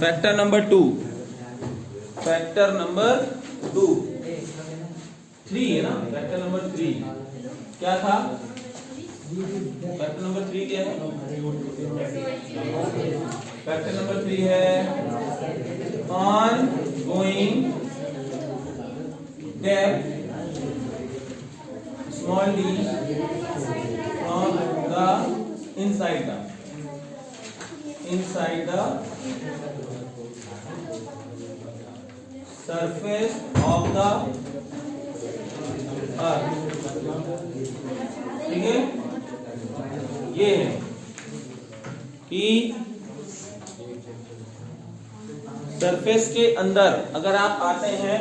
Factor number 2, factor number 2 3 है ना। Factor number 3 क्या था? फैक्टर नंबर 3 क्या है? फैक्टर नंबर 3 है on going depth small D from the inside the surface of the earth। ठीक है, ये है कि सरफेस के अंदर अगर आप आते हैं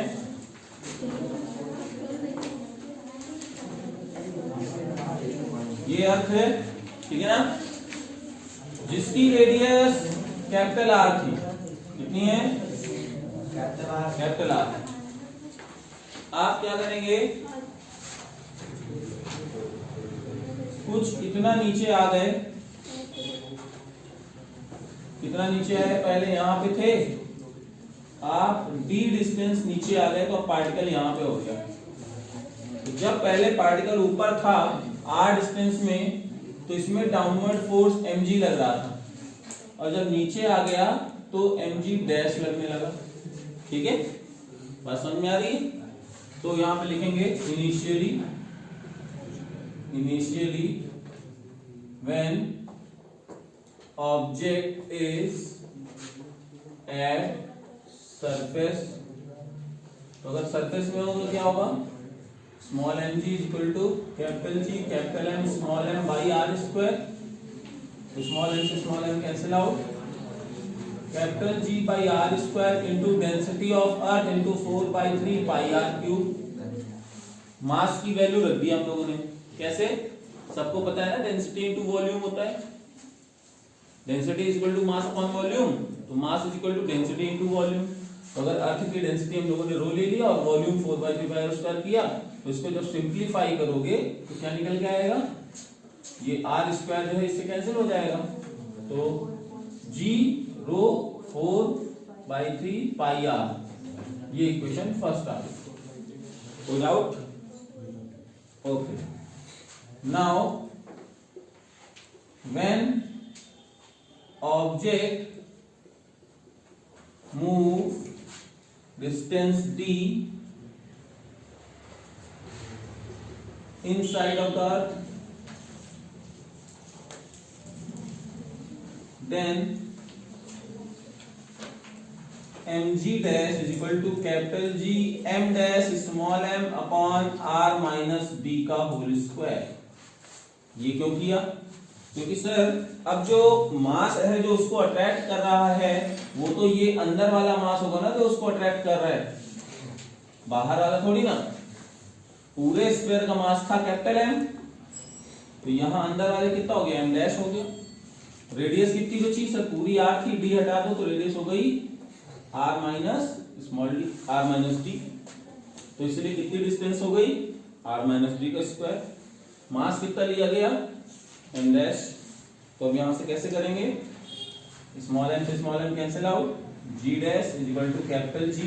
ये अर्थ है, ठीक है ना, जिसकी रेडियस कैपिटल आर थी। कितनी है? Capital R. आप क्या करेंगे, कुछ इतना नीचे आ गए। कितना नीचे आए? पहले यहां पे थे, आप d डिस्टेंस नीचे आ गए तो पार्टिकल यहां पे हो गया। तो जब पहले पार्टिकल ऊपर था r डिस्टेंस में, तो इसमें डाउनवर्ड फोर्स mg लग रहा था, और जब नीचे आ गया तो mg डैश लगने लगा। ठीक है, बात समझ में आ रही है? तो यहां पे लिखेंगे initially when object is at surface. तो अगर सरफेस में हो तो क्या होगा? Small mg is equal to capital G capital M small m by R square. तो स्मॉल m से small m cancel out, capital G by R square into density of earth into 4/3 pi R cube. Mass की value रख दी हम लोगों ने। कैसे? सबको पता है ना, डेंसिटी इंटू वॉल्यूम होता है। Density is equal to mass upon volume, तो mass is equal to density into volume. तो अगर अर्थ की डेंसिटी हम लोगों ने रो ले लिया और वॉल्यूम 4/3 पाई आर स्क्वायर किया, तो इसको जब सिंप्लीफाई करोगे तो क्या निकल के आएगा? ये आर स्क्वायर जो है इससे कैंसिल हो जाएगा। तो जी रो 4/3 पाई आर, ये इक्वेशन फर्स्ट आ गई। कोई doubt? Okay, now when object move distance d inside of the earth, then mg dash is equal to capital G m dash small m upon r minus d का whole square. ये क्यों किया? क्योंकि sir अब जो मास है जो उसको अट्रैक्ट कर रहा है, वो तो ये अंदर वाला मास होगा ना जो उसको अट्रैक्ट कर रहा है, बाहर वाला थोड़ी ना। पूरे स्क्वायर का मास था कैपिटल M, तो यहां अंदर वाले कितना हो गया? m डैश हो गया। रेडियस कितनी बची सर? पूरी r थी, d हटा दो तो रेडियस हो गई r minus small d, r minus d। तो इसलिए कितनी डिस्टेंस हो गई? r माइनस d का स्क्वायर। मास कितना लिया गया? m dash. तो अब यहां से कैसे करेंगे? स्मॉल m से small m cancel out, g dash is equal to capital G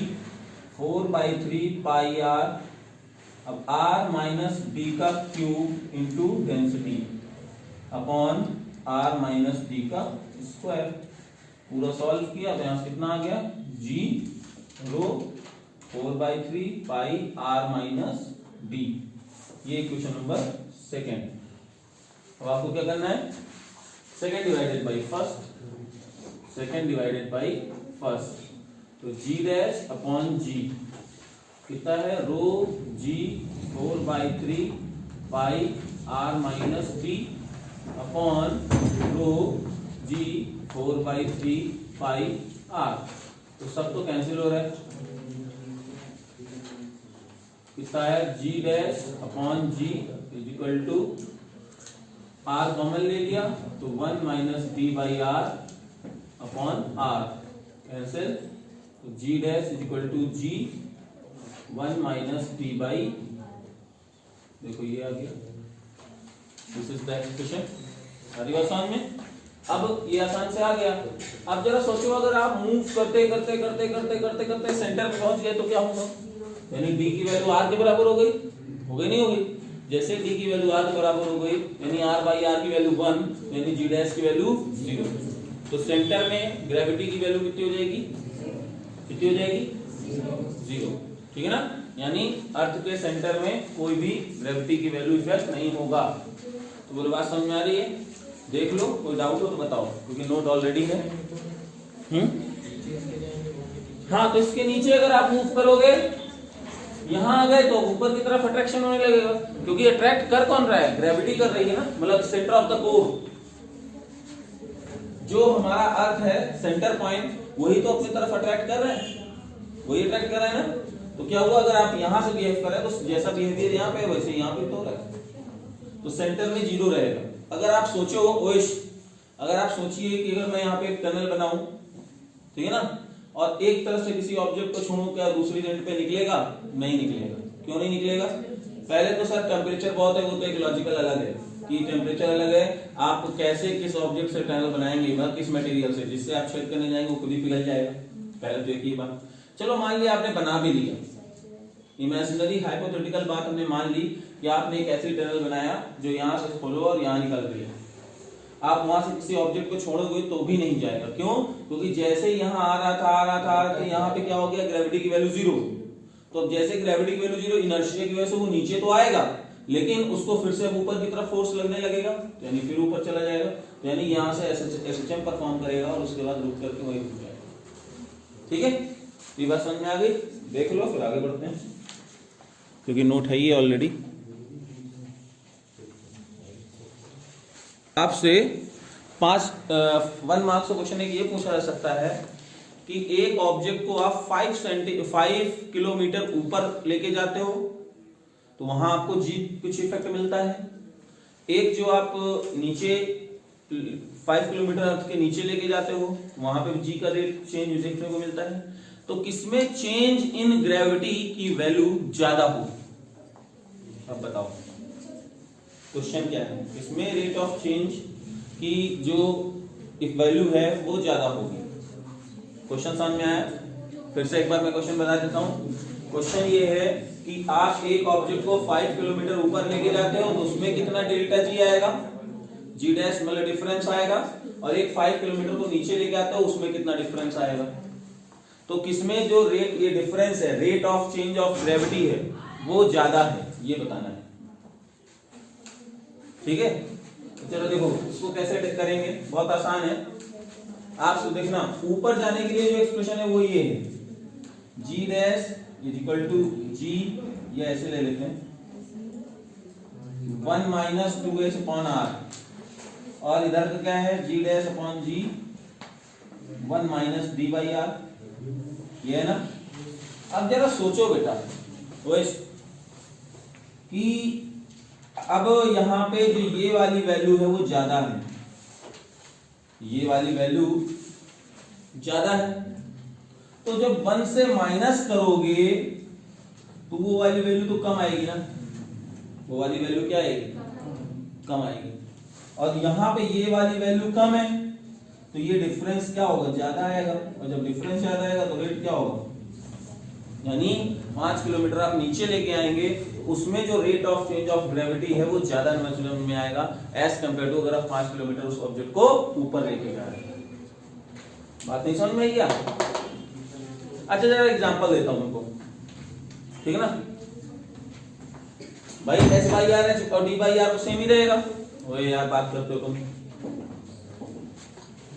4/3 pi r, अब r माइनस d का cube into density upon r minus d का स्क्वायर। पूरा सॉल्व किया तो यहां से कितना आ गया? g रो 4/3 पाई r माइनस d। ये इक्वेशन नंबर सेकेंड। अब आपको क्या करना है? Second divided by first, second divided by first. तो g डैश अपॉन g कितना है? रो g 4/3 pi r minus d upon rho g 4/3 pi r। तो सब तो कैंसिल हो रहा है। कितना है? g dash upon g is equal to r common ले लिया तो 1 minus d by r upon r cancel. तो g dash is equal to g 1 minus d by, देखो ये आ गया। This is the expression. आदि बात समझ में? अब ये आसान से आ गया। अब जरा सोचो अगर आप मूव करते करते करते करते करते करते सेंटर पे पहुंच गए तो क्या होगा, यानी डी की वैल्यू आर के बराबर हो गई, नहीं हो गई? जैसे डी की वैल्यू आर के बराबर हो गई यानी आर बाई आर की वैल्यू 1 यानी जी डैश की वैल्यू 0। तो सेंटर में ग्रेविटी की वैल्यू कितनी हो जाएगी, 0, ठीक है ना? यानी अर्थ के सेंटर में कोई भी ग्रेविटी की वैल्यू इफेक्ट नहीं होगा। तो बोलो बात समझ में आ रही है? देख लो, कोई डाउट हो तो बताओ, क्योंकि नोट ऑलरेडी है। हाँ, तो इसके नीचे अगर आप मूव करोगे, यहां आ गए तो ऊपर की तरफ अट्रैक्शन होने लगेगा, क्योंकि अट्रैक्ट कर कौन रहा है, ग्रेविटी कर रही है ना, मतलब सेंटर ऑफ द कोर जो हमारा अर्थ है सेंटर पॉइंट, वही तो अपनी तरफ अट्रैक्ट कर रहा है, वही अट्रैक्ट कर रहा है ना। तो क्या हुआ, अगर आप यहां से बिहेव कर रहे हैं तो जैसा बिहेवियर यहाँ पे वैसे यहाँ पे तो हो रहा है, तो सेंटर में 0 रहेगा। अगर आप सोचो ओइश, अगर आप सोचिए कि अगर मैं यहाँ पे एक टनल बनाऊं, ठीक है ना, और एक तरफ से किसी ऑब्जेक्ट को छोड़ूं, क्या दूसरी एंड पे निकलेगा? नहीं निकलेगा। क्यों नहीं निकलेगा? पहले तो सर टेम्परेचर बहुत है, वो तो एक लॉजिकल अलग है कि टेम्परेचर अलग है, आप कैसे किस ऑब्जेक्ट से टनल बनाएंगे, मतलब किस मटेरियल से, जिससे आप छेद करने जाएंगे वो खुद ही पिघल जाएगा। पहले तो एक ही बात। चलो मान लिया आपने बना भी लिया, इमेजिनरी हाइपोथेटिकल बात हमने मान ली कि आपने एक ऐसी टनल बनाया जो यहाँ से खोलो और यहाँ निकल रही है, आप वहां से किसी ऑब्जेक्ट को छोड़ोगे तो भी नहीं जाएगा। क्यों? क्योंकि जैसे यहाँ आ रहा था यहाँ पे क्या हो गया, ग्रेविटी की वैल्यू 0। तो अब जैसे ग्रेविटी की वैल्यू 0, इनर्शिया की वजह से वो नीचे तो आएगा, लेकिन उसको फिर से ऊपर की तरफ फोर्स लगने लगेगा, तो यानी फिर ऊपर चला जाएगा, तो यानी यहाँ से एसएचएम परफॉर्म करेगा और उसके बाद रुक करके वही रुक जाएगा। ठीक है, ये बात समझ में आ गई? देख लो, फिर आगे बढ़ते हैं, क्योंकि नोट है ये ऑलरेडी। आपसे 1 मार्क्स का क्वेश्चन एक ये पूछा जा सकता है कि एक ऑब्जेक्ट को आप 5 किलोमीटर ऊपर लेके जाते हो तो वहां आपको जी कुछ इफेक्ट मिलता है, एक जो आप नीचे 5 किलोमीटर के नीचे लेके जाते हो वहां पे जी का रेट चेंज देखने को मिलता है। तो किसमें चेंज इन ग्रेविटी की वैल्यू ज्यादा होगी? अब बताओ क्वेश्चन क्या है, इसमें रेट ऑफ चेंज की जो वैल्यू है वो ज्यादा होगी। क्वेश्चन समझ में आया? फिर से एक बार मैं क्वेश्चन बता देता हूं। क्वेश्चन ये है कि आप एक ऑब्जेक्ट को 5 किलोमीटर ऊपर लेके जाते हो तो उसमें कितना डेल्टा जी आएगा, जी डैश मतलब डिफरेंस आएगा, और एक 5 किलोमीटर को नीचे लेके आते हो उसमें कितना डिफरेंस आएगा। तो किसमें जो रेट ये डिफरेंस है, rate of change of gravity है, वो ज्यादा है, ये बताना है। ठीक है, चलो देखो इसको कैसे करेंगे, बहुत आसान है। आप देखना, ऊपर जाने के लिए जो एक्सप्रेशन है वो ये है, G dash is equal to जी, ये ऐसे ले लेते हैं 1 माइनस 2s अपॉन आर, और इधर का क्या है, G dash upon G 1 minus D by R, ये है ना। अब जरा सोचो बेटा कि अब यहां पे जो ये वाली वैल्यू है वो ज्यादा है, ये वाली वैल्यू ज्यादा है, तो जब 1 से माइनस करोगे तो वो वाली वैल्यू तो कम आएगी ना, वो वाली वैल्यू क्या आएगी, कम आएगी। और यहां पे ये वाली वैल्यू कम है तो ये डिफरेंस क्या होगा, ज्यादा आएगा, और जब डिफरेंस ज्यादा आएगा तो रेट क्या होगा, यानी 5 किलोमीटर आप नीचे लेके आएंगे उसमें जो rate of change of gravity है वो ज्यादा मैक्सिमम में आएगा एज कंपेयर टू अगर आप 5 किलोमीटर उस ऑब्जेक्ट को ऊपर लेके जा रहे हैं। बात नहीं समझ में आई क्या? अच्छा जरा एग्जांपल देता हूं उनको, ठीक है ना भाई, एस बाई आर है और डी बाई आर तो सेम ही रहेगा, वही यार बात करते हो तुम,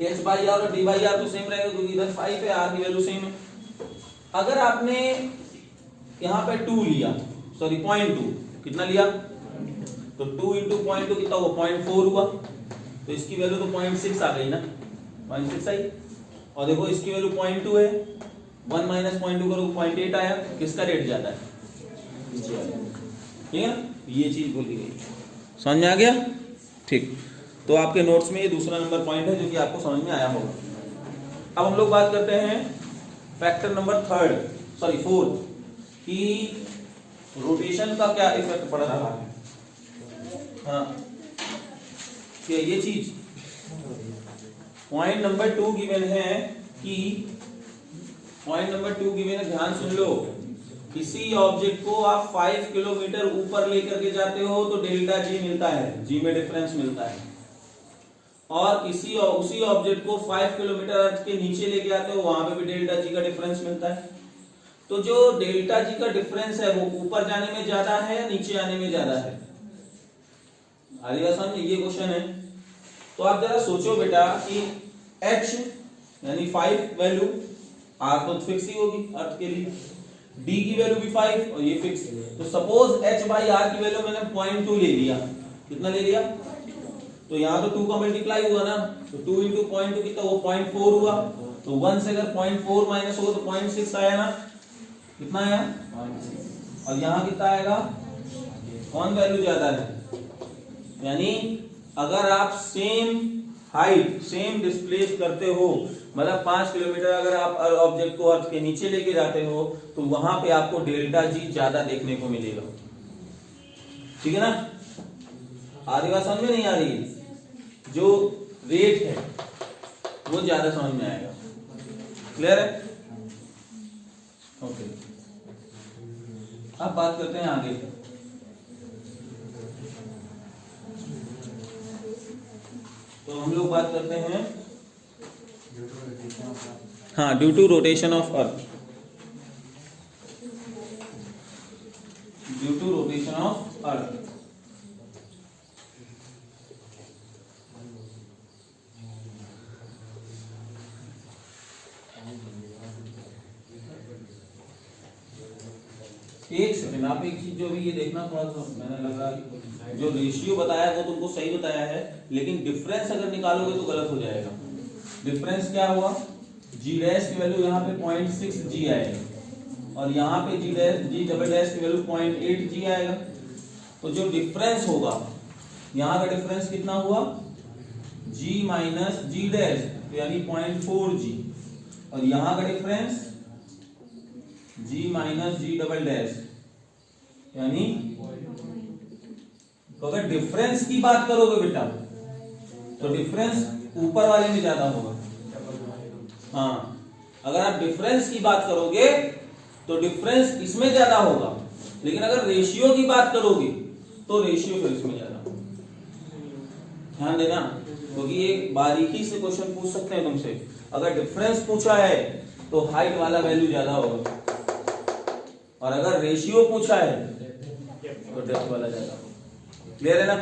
एच बाई आर और डी बाई आर तो सेम रहेगा क्योंकि इधर 5 है, आर की वैल्यू सेम है। अगर आपने यहाँ पे 2 लिया, सॉरी 0.2, कितना लिया, तो 2 इंटू 0.2 कितना हुआ, 0.4 हुआ, तो इसकी वैल्यू तो 0.6 आ गई ना, 0.6 आई, और देखो इसकी वैल्यू 0.2 है, 1 माइनस 0.2 करो 0.8 आया, किसका रेट ज्यादा है, ठीक है ना, ये चीज बोली गई, समझ में आ गया? ठीक, तो आपके नोट्स में ये दूसरा नंबर पॉइंट है जो कि आपको समझ में आया होगा। अब हम लोग बात करते हैं फैक्टर नंबर 4 कि रोटेशन का क्या इफेक्ट पड़ रहा है। हाँ, क्या ये चीज पॉइंट नंबर 2 गिवन है कि ध्यान सुन लो, किसी ऑब्जेक्ट को आप 5 किलोमीटर ऊपर लेकर के जाते हो तो डेल्टा जी मिलता है, जी में डिफरेंस मिलता है, और उसी ऑब्जेक्ट को 5 किलोमीटर अर्थ के नीचे लेके आते हो, वहां पे भी डेल्टा जी का डिफरेंस मिलता है। तो जो डेल्टा जी का डिफरेंस है वो ऊपर जाने में ज्यादा है या नीचे आने में ज्यादा है? आदिवासी ये क्वेश्चन है। तो आप जरा सोचो बेटा कि h यानी 5 वैल्यू, r तो फिक्स ही होगी अर्थ के लिए, d की वैल्यू भी 5 और ये फिक्स। तो सपोज h बाई r की वैल्यू मैंने 0.2 ले लिया, कितना ले लिया? तो यहाँ तो 2 का मल्टीप्लाई हुआ ना, तो 2 इंटू 0.2 कितना, वो 0.4 हुआ। तो 1 से अगर 0.4 माइनस हो तो 0.6 आया ना, कितना आया? 0.6। और यहाँ कितना आएगा? कौन वैल्यू ज्यादा है? यानी अगर आप सेम हाइट सेम डिस्प्लेस करते हो, मतलब 5 किलोमीटर अगर आप ऑब्जेक्ट को अर्थ के नीचे लेके जाते हो तो वहां पे आपको डेल्टा जी ज्यादा देखने को मिलेगा, ठीक है ना? आधी बात समझ में नहीं आ रही? जो रेट है वो ज्यादा समझ में आएगा। क्लियर है? ओके, अब बात करते हैं आगे। तो हम लोग बात करते हैं हाँ due to rotation of earth, due to rotation of earth. एक सेकंड, आप एक चीज जो भी ये देखना, थोड़ा सा मैंने लगा जो रेशियो बताया वो तुमको सही बताया है, लेकिन डिफरेंस अगर निकालोगे तो गलत हो जाएगा। डिफरेंस क्या हुआ? जी डैश की वैल्यू यहाँ पे 0.6 जी आएगा और यहाँ पे जी डबल डैश की वैल्यू 0.8 जी आएगा। तो जो डिफरेंस होगा, यहाँ का डिफरेंस कितना हुआ? जी माइनस जी डैश, तो यानी 0.4 जी, और यहाँ का डिफरेंस जी माइनस जी डबल डैश यानी, तो अगर डिफरेंस की बात करोगे बेटा तो डिफरेंस ऊपर वाले में ज्यादा होगा। हाँ, अगर आप डिफरेंस की बात करोगे तो डिफरेंस इसमें ज्यादा होगा, लेकिन अगर रेशियो की बात करोगे तो रेशियो फिर इसमें ज्यादा होगा। ध्यान देना, क्योंकि ये बारीकी से क्वेश्चन पूछ सकते हैं तुमसे। अगर डिफरेंस पूछा है तो हाइट वाला वैल्यू ज्यादा होगा, और अगर रेशियो पूछा है तो डेप्थ वाला ज्यादा होगा। क्लियर है ना?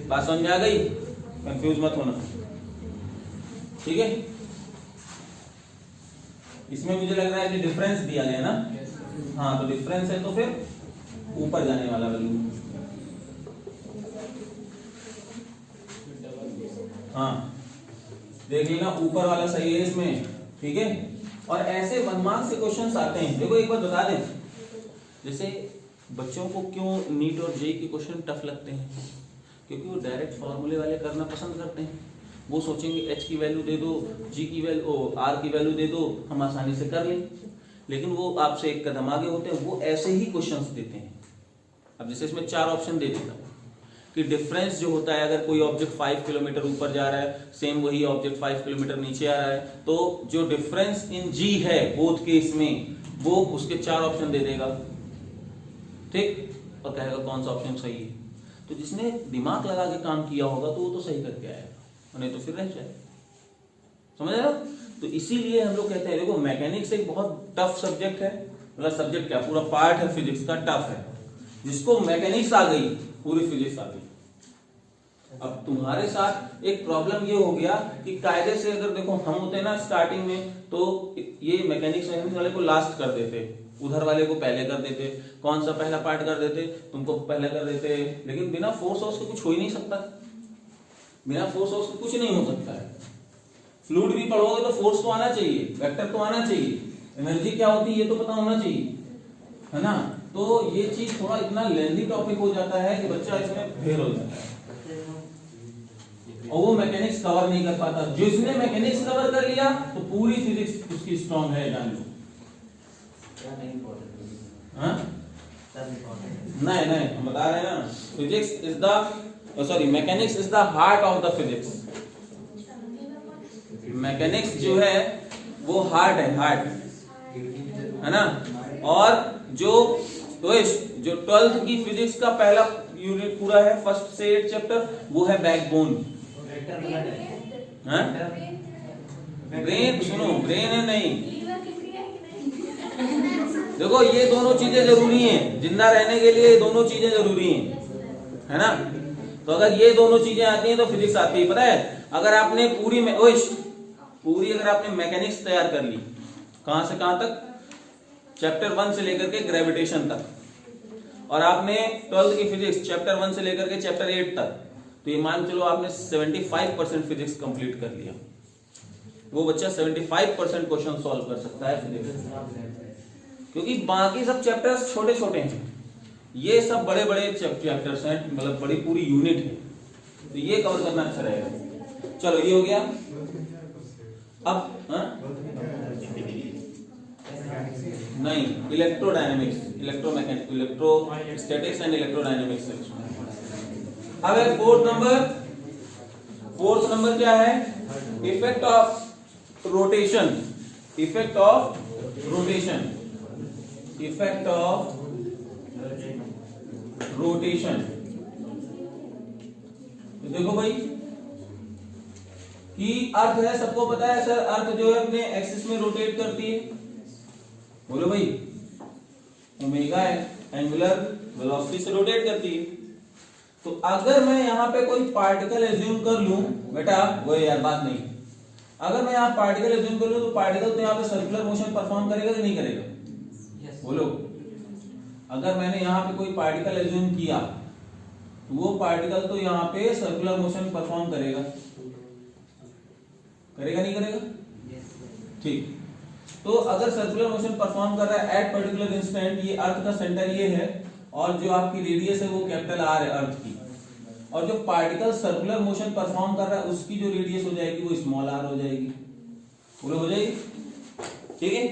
बात समझ में आ गई? कंफ्यूज मत होना, ठीक है? इसमें मुझे लग रहा है कि डिफरेंस दिया गया ना, हाँ, तो डिफरेंस है तो फिर ऊपर जाने वाला वैल्यू, हाँ देख लेना ऊपर वाला सही है इसमें, ठीक है? और ऐसे 1 मार्क्स से क्वेश्चंस आते हैं। देखो एक बात बता दें, जैसे बच्चों को क्यों नीट और जेईई के क्वेश्चन टफ लगते हैं, क्योंकि वो डायरेक्ट फॉर्मूले वाले करना पसंद करते हैं। वो सोचेंगे एच की वैल्यू दे दो, जी की वैल्यू, आर की वैल्यू दे दो, हम आसानी से कर लें। लेकिन वो आपसे एक कदम आगे होते हैं, वो ऐसे ही क्वेश्चंस देते हैं। अब जैसे इसमें 4 ऑप्शन दे देता हूँ कि डिफरेंस जो होता है, अगर कोई ऑब्जेक्ट 5 किलोमीटर ऊपर जा रहा है, सेम वही ऑब्जेक्ट 5 किलोमीटर नीचे आ रहा है, तो जो डिफरेंस इन जी है बोथ केस में, वो उसके 4 ऑप्शन दे देगा, ठीक? और कहेगा कौन सा ऑप्शन सही है। तो जिसने दिमाग लगा के काम किया होगा तो वो तो सही करके आएगा, नहीं तो फिर रह जाए। समझ रहे हो? तो इसीलिए हम लोग कहते हैं, देखो मैकेनिक्स एक बहुत टफ सब्जेक्ट है, मतलब सब्जेक्ट क्या, पूरा पार्ट है फिजिक्स का, टफ है। जिसको मैकेनिक्स आ गई, पूरी फिजिक्स आ गई। अब तुम्हारे साथ एक प्रॉब्लम ये हो गया कि कायदे से अगर देखो हम होते हैं ना स्टार्टिंग में, तो ये मैकेनिक्स वाले को लास्ट कर देते, उधर वाले को पहले कर देते, कौन सा पहला पार्ट कर देते, तुमको पहले कर देते। लेकिन बिना फोर्स हाउस के कुछ हो ही नहीं सकता, बिना फोर्स हाउस के कुछ नहीं हो सकता है। फ्लूइड भी पढ़ोगे तो फोर्स तो आना चाहिए, वेक्टर तो आना चाहिए, एनर्जी क्या होती है ये तो पता होना चाहिए, है ना? तो ये चीज थोड़ा इतना लेंथी टॉपिक हो जाता है कि बच्चा इसमें फेल हो जाता है और वो मैकेनिक्स कवर नहीं कर पाता। जिसने मैकेनिक्स कवर कर लिया तो पूरी फिजिक्स उसकी स्ट्रांग है, जान लो। नहीं नहीं, हम बता रहे हैं ना, physics is the, sorry, mechanics is the heart of the physics. Mechanics जो है वो हार्ड है ना। और जो 12th की फिजिक्स का पहला यूनिट पूरा है, फर्स्ट से 8 चैप्टर, वो है बैकबोन। ब्रेन सुनो, ब्रेन है नहीं। देखो ये दोनों चीजें जरूरी हैं, जिंदा रहने के लिए ये दोनों चीजें जरूरी हैं, है ना। तो अगर ये दोनों चीजें आती हैं तो फिजिक्स आती है। पता है अगर आपने पूरी अगर आपने मैकेनिक्स तैयार कर ली, कहां से कहां तक, चैप्टर 1 से लेकर के ग्रेविटेशन तक, और आपने 12th की फिजिक्स चैप्टर 1 से लेकर के चैप्टर 8 तक, तो ये मान चलो आपने 75% फिजिक्स कंप्लीट कर लिया। वो बच्चा 75% क्वेश्चन सॉल्व कर सकता है फिजिक्स, क्योंकि बाकी सब चैप्टर्स छोटे छोटे हैं, ये सब बड़े बड़े चैप्टर्स हैं, मतलब बड़ी पूरी यूनिट है, तो ये कवर करना अच्छा रहेगा। चलो ये हो गया। अब नहीं, electrodynamics, electromechanics, electrostatics and electrodynamics. अब है फोर्थ नंबर क्या है, effect of rotation, effect of rotation, effect of rotation. तो देखो भाई कि अर्थ है, सबको पता है सर, अर्थ जो है अपने एक्सिस में रोटेट करती है, बोलो भाई, ओमेगा है, एंगुलर वेलोसिटी से रोटेट करती है। तो अगर मैं यहां पे कोई पार्टिकल एज्यूम कर लूं, बेटा वो यार बात नहीं, अगर मैं यहां पार्टिकल एज्यूम कर लूं तो पार्टिकल तो यहां पे सर्कुलर मोशन परफॉर्म करेगा कि नहीं करेगा? बोलो, अगर मैंने यहां पे कोई पार्टिकल एज्यूम किया तो वो पार्टिकल तो यहां पे सर्कुलर मोशन परफॉर्म करेगा, करेगा नहीं करेगा? ठीक, तो अगर सर्कुलर मोशन परफॉर्म कर रहा है एट पर्टिकुलर इंस्टेंट, ये अर्थ का सेंटर ये है, और जो आपकी रेडियस है वो कैपिटल आर है अर्थ की, और जो पार्टिकल सर्कुलर मोशन परफॉर्म कर रहा है उसकी जो रेडियस हो जाएगी वो स्मॉल आर हो जाएगी, बोलो हो जाएगी, ठीक है।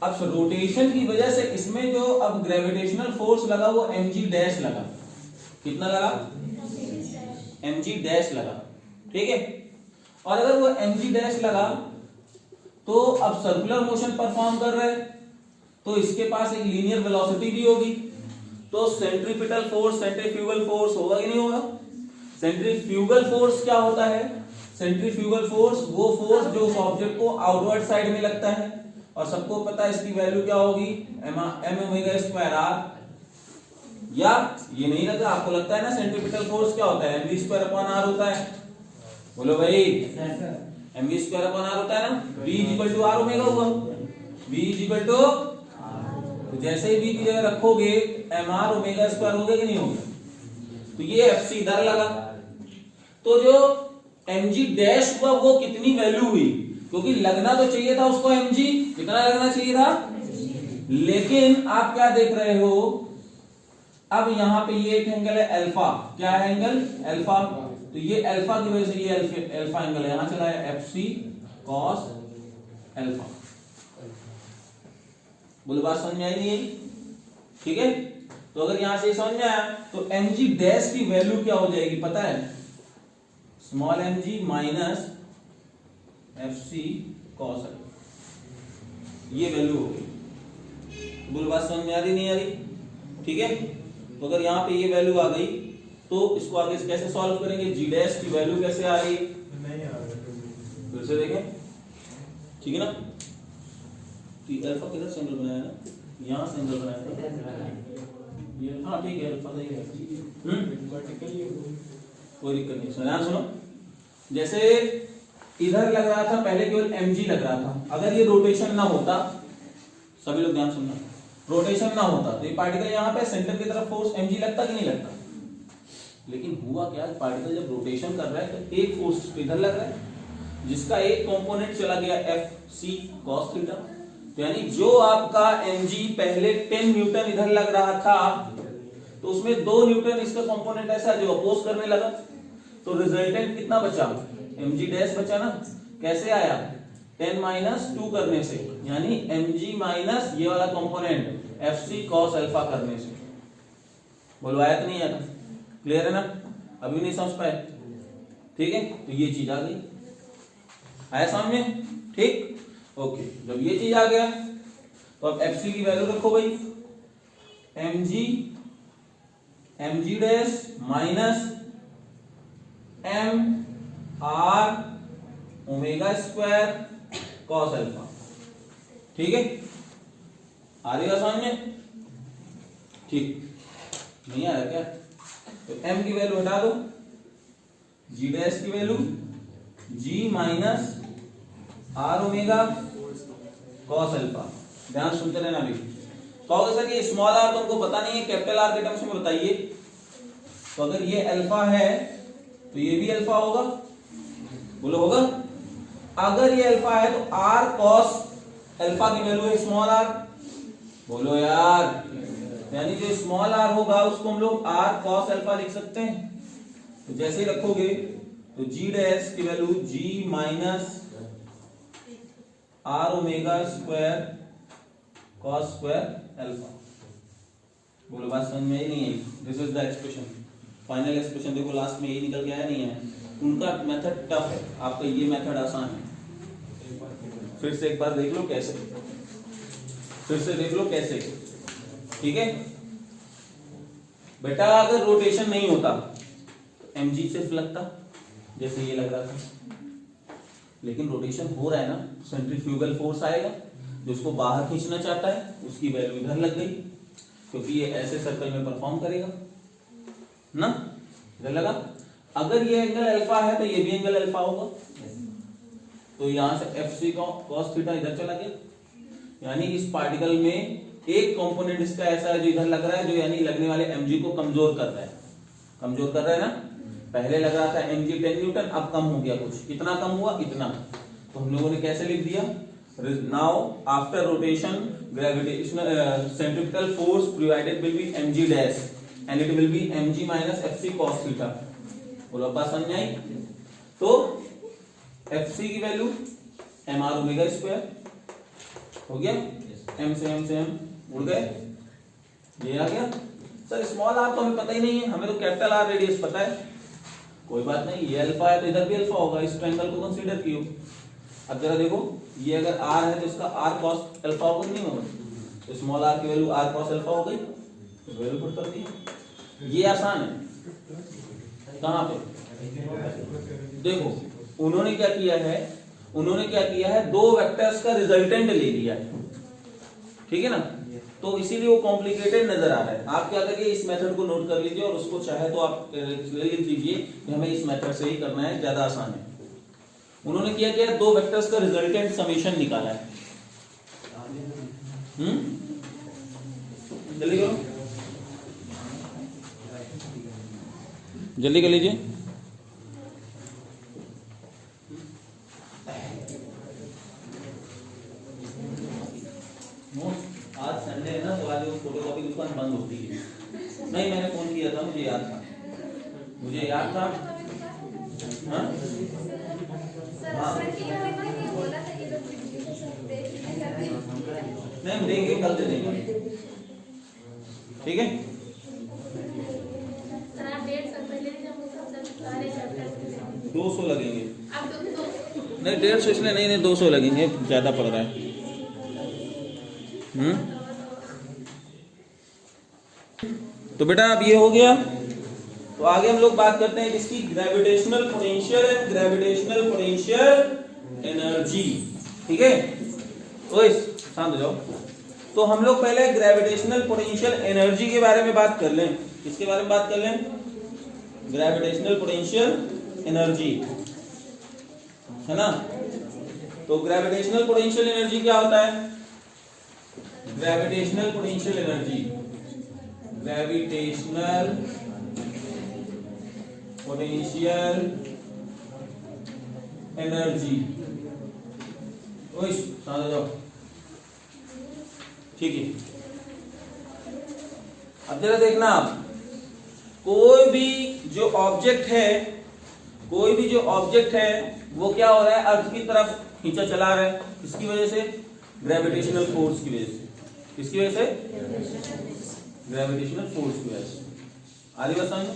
अब रोटेशन की वजह से इसमें जो अब ग्रेविटेशनल फोर्स लगा वो mg डैश लगा, कितना लगा? mg डैश लगा, ठीक है। और अगर वो mg डैश लगा तो अब सर्कुलर मोशन परफॉर्म कर रहा है, तो इसके पास एक लीनियर वेलोसिटी भी होगी, तो सेंट्रीपिटल फोर्स, सेंट्रीफ्यूगल फोर्स होगा कि नहीं होगा? सेंट्रीफ्यूगल फोर्स क्या होता है? सेंट्रीफ्यूगल फोर्स वो फोर्स जो उस ऑब्जेक्ट को आउटवर्ड साइड में लगता है, और सबको पता है इसकी वैल्यू क्या होगी, m ओमेगा स्क्वायर r, या ये नहीं लगा आपको? लगता है ना सेंट्रीपिटल फोर्स क्या होता है, mv स्क्वायर अपॉन r होता है, बोलो भाई, mv स्क्वायर अपॉन r होता है ना, v equal to r omega हुआ, v इक्वल टू, तो जैसे ही v की जगह रखोगे mr ओमेगा स्क्वायर होगा कि नहीं होगा? तो ये fc इधर लगा, तो जो mg डैश हुआ वो कितनी वैल्यू हुई, क्योंकि लगना तो चाहिए था उसको mg, कितना लगना चाहिए था, लेकिन आप क्या देख रहे हो, अब यहां पे ये एक एंगल है अल्फा, क्या है एंगल अल्फा, तो ये अल्फा की वजह से ये अल्फा एंगल है, यहां चला है fc cos अल्फा, बोलो बात समझ में आई नहीं आई? ठीक है, तो अगर यहां से समझ में आया तो mg डैश की वैल्यू क्या हो जाएगी पता है, small mg minus fc cos alpha, ये वैल्यू होगी। बोलो बात समझ में आ रही नहीं आ रही? ठीक है, तो अगर यहाँ पे ये वैल्यू आ गई तो इसको आगे कैसे सॉल्व करेंगे, g डैश की वैल्यू कैसे आ रही है, फिर से देखें, ठीक है ना। तो अल्फा किधर से एंगल बनाया ना, यहाँ से एंगल बनाया था ये, हाँ ठीक है, अल्फा सही है, कोई दिक्कत नहीं। ध्यान सुनो, जैसे इधर लग रहा था पहले केवल mg लग रहा था, अगर ये रोटेशन ना होता, सभी लोग ध्यान सुनना, रोटेशन ना होता तो ये पार्टिकल यहाँ पे सेंटर की तरफ फोर्स mg लगता कि नहीं लगता, लेकिन हुआ क्या, पार्टिकल जब रोटेशन कर रहा है तो एक फोर्स इधर लग रहा है जिसका एक कंपोनेंट चला गया fc cos थीटा, तो यानी जो आपका mg पहले 10 न्यूटन इधर लग रहा था तो उसमें 2 न्यूटन इसका कंपोनेंट ऐसा जो अपोज करने लगा, तो रिजल्टेंट कितना बचा, mg डैश बचा ना, कैसे आया, 10 माइनस 2 करने से, यानी mg माइनस ये वाला कंपोनेंट fc cos अल्फा करने से, बोलो आया तो नहीं आया? क्लियर है ना? अभी नहीं समझ पाए? ठीक है, तो ये चीज आ गई। आया समझ में? ठीक, ओके। जब ये चीज आ गया तो अब एफ सी की वैल्यू रखो भाई, m g dash minus m r omega square cos alpha. ठीक है, आ रही बात समझ में? ठीक, नहीं आ रहा क्या? तो m की वैल्यू हटा दो, g डैश की value g minus are omega cos alpha. ध्यान सुनते रहना अभी। कहोगे सर ये स्मॉल आर तो हमको पता नहीं है, कैपिटल आर के टर्म्स में बताइए। तो अगर ये अल्फा है तो ये भी अल्फा होगा, बोलो होगा। अगर ये अल्फा है तो आर कॉस अल्फा की वैल्यू है स्मॉल आर, बोलो यार। यानी जो स्मॉल आर होगा उसको हम लोग आर कॉस अल्फा लिख सकते हैं। तो जैसे ही रखोगे तो जी डैश की value G minus are omega square cos square alpha. बोलो बात समझ में ही नहीं आई? This is the expression, final expression. देखो लास्ट में यही निकल के आया नहीं है। उनका मेथड टफ है, आपका ये मेथड आसान है। फिर से एक बार देख लो कैसे, फिर से देख लो कैसे। ठीक है बेटा, अगर रोटेशन नहीं होता तो mg सिर्फ लगता जैसे ये लग रहा था, लेकिन रोटेशन हो रहा है ना, सेंट्रीफ्यूगल फोर्स आएगा जो उसको बाहर खींचना चाहता है, उसकी वैल्यू इधर लग गई क्योंकि ये ऐसे सर्कल में परफॉर्म करेगा ना, इधर लगा। अगर ये एंगल अल्फा है तो ये भी एंगल अल्फा होगा, तो यहां से एफ सी कॉस थीटा इधर चला गया। यानी इस पार्टिकल में एक कंपोनेंट इसका ऐसा है जो इधर लग रहा है, जो यानी लगने वाले mg को कमजोर कर रहा है, कमजोर कर रहा है ना। पहले लग रहा था mg 10 न्यूटन, अब कम हो गया कुछ, कितना कम हुआ? इतना। तो हम लोगों ने कैसे लिख दिया? Now after rotation gravitational centripetal force provided will be mg dash and it will be mg minus fc cos theta. बोलो बात समझ आई? तो fc की वैल्यू mr ओमेगा स्क्वायर हो गया, m से m उड़ गए, ये आ गया। सर स्मॉल आर तो हमें पता ही नहीं है, हमें तो कैपिटल आर रेडियस पता है। कोई बात नहीं, ये अल्फा है तो इधर भी अल्फा होगा, इस ट्रायंगल को कंसीडर कियो। अब जरा देखो, ये अगर आर है तो इसका आर कॉस अल्फा होगा नहीं होगा? तो स्मॉल आर की वैल्यू आर कॉस अल्फा हो गई, तो वैल्यू पुट कर दी। ये आसान है। कहां पे देखो, उन्होंने क्या किया है, दो वेक्टर्स का रिजल्टेंट ले लिया है। ठीक है ना, तो इसीलिए वो कॉम्प्लिकेटेड नजर आ रहा है। आप क्या करिए, इस मेथड को नोट कर लीजिए और उसको चाहे तो आप लिख लीजिए कि हमें इस मेथड से ही करना है, ज्यादा आसान है। उन्होंने किया दो वेक्टर्स का रिजल्टेंट समेशन निकाला है। जल्दी करो, जल्दी कर लीजिए। आज संडे है ना, तो आज वो फोटोकॉपी दुकान बंद होती है। नहीं, मैंने फोन किया था, मुझे याद था। हाँ? नहीं, हम देंगे, कल दे देंगे। ठीक है, 200 लगेंगे। नहीं 150 इसलिए नहीं 200 लगेंगे, ज्यादा पड़ रहा है। तो बेटा अब ये हो गया, तो आगे हम लोग बात करते हैं इसकी gravitational potential and gravitational potential energy. ठीक है, तो शांत हो जाओ। तो हम लोग पहले ग्रेविटेशनल पोटेंशियल एनर्जी के बारे में बात कर लें। किसके बारे में बात कर लें? ग्रेविटेशनल पोटेंशियल एनर्जी, है ना। तो ग्रेविटेशनल पोटेंशियल एनर्जी क्या होता है? Gravitational potential energy, gravitational potential energy, समझ जाओ। ठीक है, अब जरा देखना आप, कोई भी जो ऑब्जेक्ट है वो क्या हो रहा है? अर्थ की तरफ खींचा चला रहा है। किसकी वजह से? ग्रेविटेशनल फोर्स की वजह से। किसकी वजह से? ग्रेविटेशनल फोर्स की वजह से। आगे बात समझ।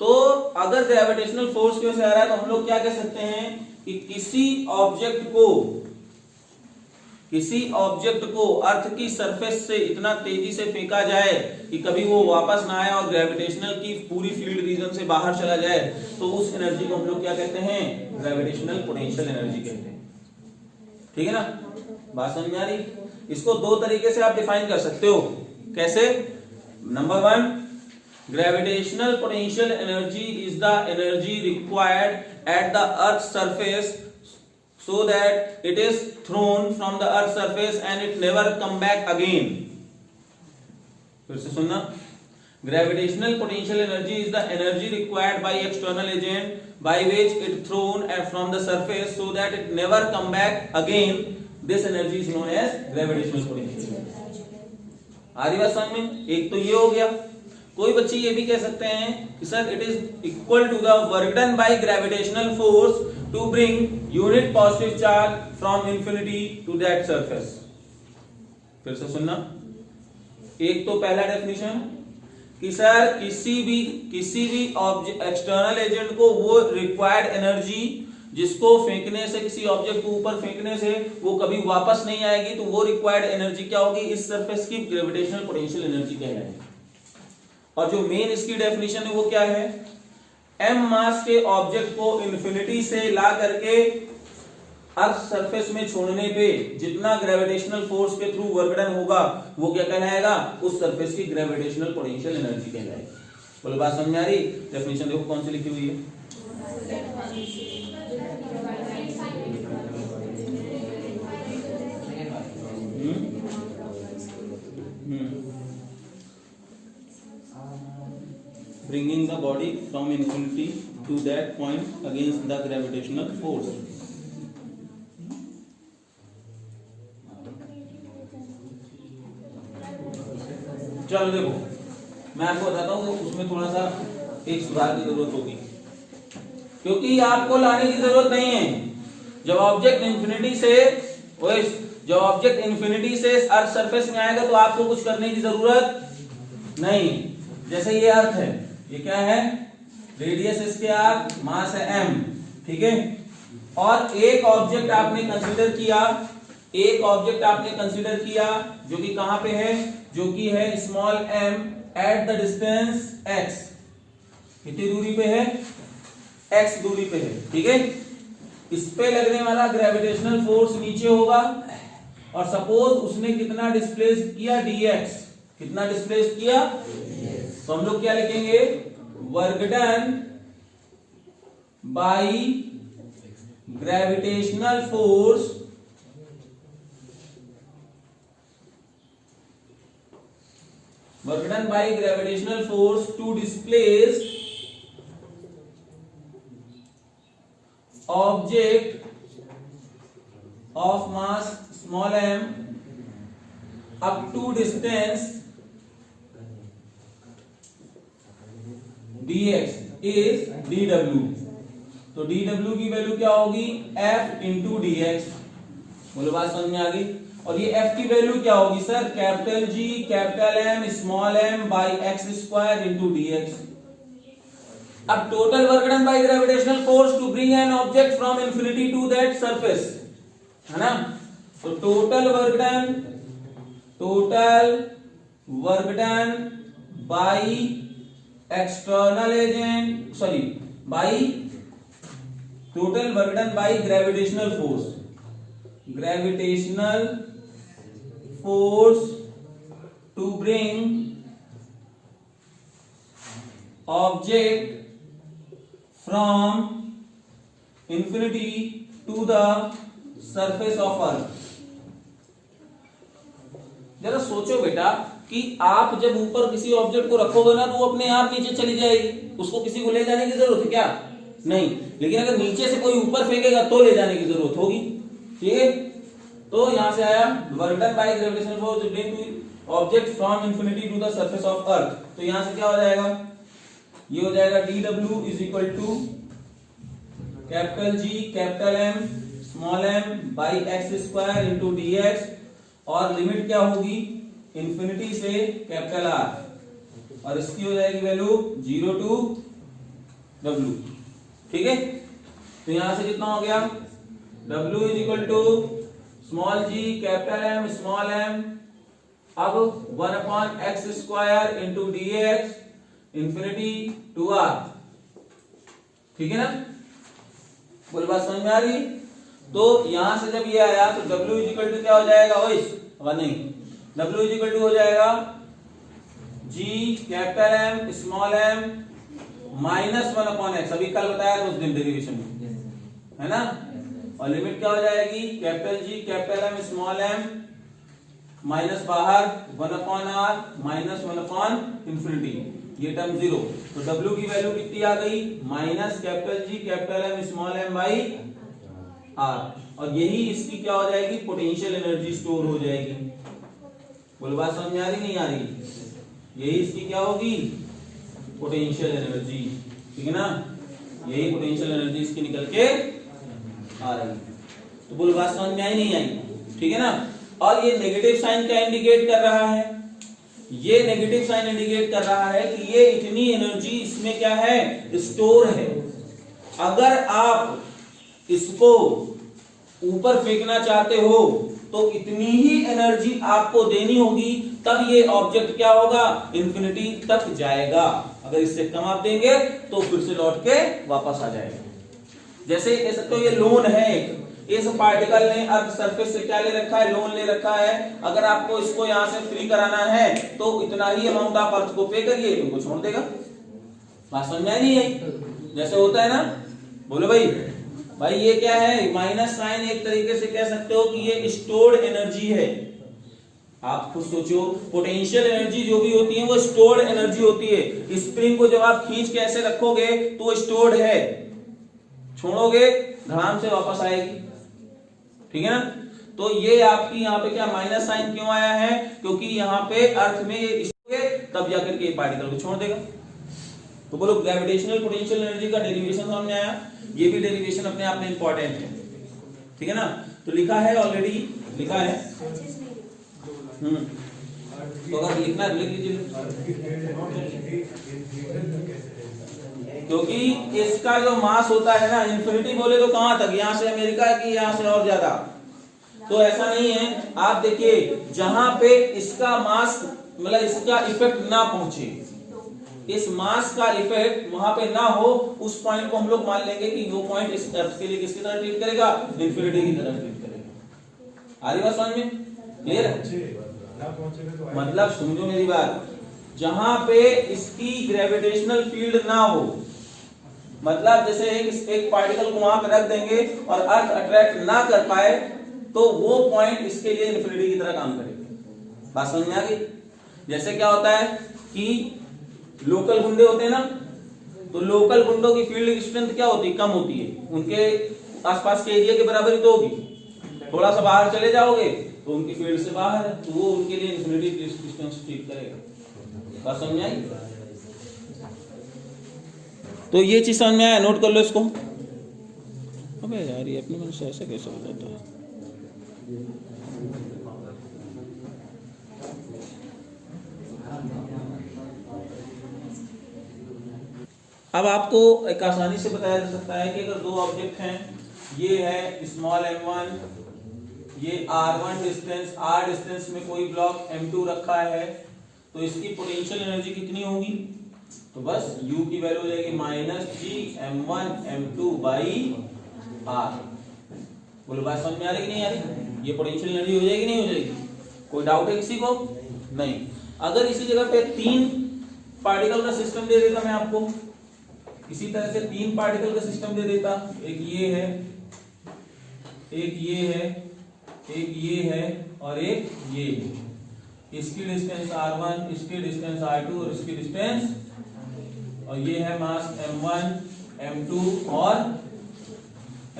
तो अगर ग्रेविटेशनल फोर्स की वजह से आ रहा है तो हम लोग क्या कह सकते हैं कि किसी ऑब्जेक्ट को अर्थ की सरफेस से इतना तेजी से फेंका जाए कि कभी वो वापस ना आए और ग्रेविटेशनल की पूरी फील्ड रीजन से बाहर चला जाए, तो उस एनर्जी को हम लोग क्या कहते हैं? ग्रेविटेशनल पोटेंशियल एनर्जी कहते हैं। ठीक है ना, बात समझ में आ रही? इसको दो तरीके से आप डिफाइन कर सकते हो। कैसे? Number 1, gravitational potential energy is the energy required at the earth surface so that it is thrown from the earth surface and it never come back again. फिर से सुनना, gravitational potential energy is the energy required by external agent by which it thrown from the surface so that it never come back again. This energy is known as gravitational potential. आ रही बात समझ में? एक तो ये हो गया। कोई बच्चे ये भी कह सकते हैं कि sir it is equal to the work done by gravitational force to bring unit positive charge from infinity to that surface. फिर से सुनना, एक तो पहला डेफिनेशन कि सर किसी भी एक्सटर्नल एजेंट को वो रिक्वायर्ड एनर्जी जिसको फेंकने से, किसी ऑब्जेक्ट को ऊपर फेंकने से वो कभी वापस नहीं आएगी, तो वो रिक्वायर्ड एनर्जी क्या होगी? इस सरफेस की ग्रेविटेशनल पोटेंशियल एनर्जी कहलाएगी। और जो मेन इसकी डेफिनेशन है वो क्या है? m मास के ऑब्जेक्ट को इंफिनिटी से ला करके अर्थ सरफेस में छोड़ने पे जितना ग्रेविटेशनल फोर्स के थ्रू वर्क डन होगा वो क्या कहलाएगा? उस सरफेस की ग्रेविटेशनल पोटेंशियल एनर्जी कहलाएगी। बोलो बात समझ आ रही? डेफिनेशन देखो कौन सी लिखी हुई है। Bringing the body from infinity to that point against the gravitational force. चलो देखो, मैं आपको बताता हूँ उसमें थोड़ा सा एक सुधार की जरूरत होगी, क्योंकि आपको लाने की जरूरत नहीं है। जब ऑब्जेक्ट इंफिनिटी से अर्थ सरफेस में आएगा तो आपको कुछ करने की जरूरत नहीं। जैसे ये अर्थ है, ये क्या है? रेडियस इसके आर, मास है m, ठीक है। और एक ऑब्जेक्ट आपने कंसीडर किया जो कि कहां पे है? जो कि है small m at the distance x। कितनी दूरी पे है? x दूरी पे है, ठीक है। इस पे लगने वाला ग्रेविटेशनल फोर्स नीचे होगा और सपोज उसने कितना डिस्प्लेस किया? dx। कितना डिस्प्लेस किया? तो हम लोग क्या लिखेंगे? Work done by gravitational force to displace object of mass small m up to distance dx is dw। तो dw की वैल्यू क्या होगी? f इंटू dx। बोलो बात समझ में आ गई? और ये f की वैल्यू क्या होगी sir? Capital G capital M small m by x square into dx। अब total work done by gravitational force to bring an object from infinity to that surface, है ना? तो total work done by external agent, total work done by gravitational force to bring object from infinity to the surface of earth. जरा सोचो बेटा कि आप जब ऊपर किसी ऑब्जेक्ट को रखोगे ना तो वो अपने आप नीचे चली जाएगी, उसको किसी को ले जाने की जरूरत है क्या? नहीं। लेकिन अगर नीचे से कोई ऊपर फेंकेगा तो ले जाने की जरूरत होगी, ठीक है। तो यहां से आया work done by gravitational force to bring object from infinity to the surface of earth. तो यहां से क्या हो जाएगा? ये हो जाएगा dw is equal to capital G capital M small m by x square into dx। और लिमिट क्या होगी? इंफिनिटी से कैपिटल R, और इसकी हो जाएगी वैल्यू 0 to W, ठीक है। तो यहां से कितना हो गया, W is equal to small g capital M small m, अब 1/x² into dx infinity to r, ठीक है ना। बोल बात समझ में आ रही। तो यहां से जब ये आया तो W इज इक्वल टू क्या हो जाएगा, नहीं, W इज इक्वल टू हो जाएगा G capital M small m minus 1/x, अभी कल बताया था उस दिन डेरिवेशन में, है ना। और लिमिट क्या हो जाएगी, capital G capital M small m minus बाहर 1/r माइनस 1/इंफिनिटी, ये टर्म 0। तो W की वैल्यू कितनी आ गई, minus capital G capital M small m by r, और यही इसकी क्या हो जाएगी, पोटेंशियल एनर्जी स्टोर हो जाएगी। बोलो बात समझ में आ रही नहीं आ रही, यही इसकी क्या होगी, पोटेंशियल एनर्जी, ठीक है ना। यही पोटेंशियल एनर्जी इसकी निकल के आ रही। तो बोलो बात समझ में आई नहीं आई, ठीक है ना। और ये नेगेटिव साइन क्या इंडिकेट कर रहा है, ये नेगेटिव साइन इंडिकेट कर रहा है कि ये इतनी एनर्जी इसमें क्या है, स्टोर है। अगर आप इसको ऊपर फेंकना चाहते हो तो इतनी ही एनर्जी आपको देनी होगी, तब ये ऑब्जेक्ट क्या होगा, इंफिनिटी तक जाएगा। अगर इससे कम आप देंगे तो फिर से लौट के वापस आ जाएगा। जैसे कह सकते हो ये लोन है, इस पार्टिकल ने अर्थ सरफेस से क्या ले रखा है, लोन ले रखा है। अगर आपको इसको यहां से फ्री कराना है तो इतना ही अमाउंट आप अर्थ को पे करिए, इनको छोड़ देगा। बात समझ में नहीं आई, जैसे होता है ना। बोलो भाई ये क्या है, माइनस साइन, एक तरीके से कह सकते हो कि ये स्टोर्ड एनर्जी है। आप खुद सोचो, पोटेंशियल एनर्जी जो भी होती है वो स्टोर्ड एनर्जी होती है। स्प्रिंग को जब आप खींच के ऐसे रखोगे तो वो स्टोर्ड है, छोड़ोगे धड़ाम से वापस आएगी, ठीक है ना। तो ये आपकी यहाँ पे क्या माइनस साइन क्यों आया है, क्योंकि यहाँ पे अर्थ में ये तब जाकर के पार्टिकल को छोड़ देगा। तो बोलो ग्रेविटेशनल पोटेंशियल एनर्जी का डेरिवेशन सामने आया, ये भी डेरिवेशन अपने आप में इंपॉर्टेंट है, ठीक है ना। तो लिखा है, ऑलरेडी लिखा है। तो अगर लिखना है लिख लीजिए, क्योंकि इसका जो मास होता है ना, इंफिनिटी बोले तो कहां तक, यहां से अमेरिका की, यहां से और ज्यादा। तो ऐसा नहीं है, आप देखिए जहां पे इसका मास मतलब इसका इफेक्ट ना पहुंचे, इस मास का इफेक्ट वहां पे ना हो, उस पॉइंट को हम लोग मान लेंगे कि वो पॉइंट इस अर्थ के लिए किसकी तरह ट्रीट करेगा, इंफिनिटी की तरह ट्रीट करेगा। आ रही बात समझ में, क्लियर है। मतलब समझो मेरी बात, जहां पे इसकी ग्रेविटेशनल फील्ड ना हो, मतलब जैसे एक पार्टिकल को वहां पे रख देंगे और अर्थ अट्रैक्ट ना कर पाए, तो वो पॉइंट इसके लिए इंफिनिटी की तरह काम करेगा। बात समझ में आ गई। जैसे क्या होता है कि लोकल गुंडे होते हैं ना, तो लोकल गुंडों की फील्ड स्ट्रेंथ क्या होती है, कम होती है, उनके आसपास के एरिया के बराबर ही तो होगी। थोड़ा सा बाहर चले जाओगे तो उनकी फील्ड से बाहर है, तो वो उनके लिए इंफिनिटी डिस्टेंस ठीक करेगा। बात समझ में आई। तो ये चीज समझ में आया, नोट कर लो इसको। अबे यार ये अपने मन से ऐसा कैसे हो जाता है। अब आपको एक आसानी से बताया जा सकता है कि अगर दो ऑब्जेक्ट हैं, ये है स्मॉल m1, ये r1 डिस्टेंस, r डिस्टेंस में कोई ब्लॉक m2 रखा है, तो इसकी पोटेंशियल एनर्जी कितनी होगी, तो बस u की वैल्यू हो जाएगी minus G m1 m2 by r। बोलो बात समझ में आ रही कि नहीं आ रही। ये पोटेंशियल एनर्जी हो जाएगी नहीं हो जाएगी, कोई डाउट है किसी को, नहीं। अगर इसी जगह पे 3 पार्टिकल का सिस्टम दे देता मैं आपको, इसी तरह से 3 पार्टिकल का सिस्टम दे देता, एक ये है, एक ये है, एक ये है और एक ये है। इसकी डिस्टेंस r1, इसकी डिस्टेंस r2 और इसकी डिस्टेंस, और ये है मास m1, m2 और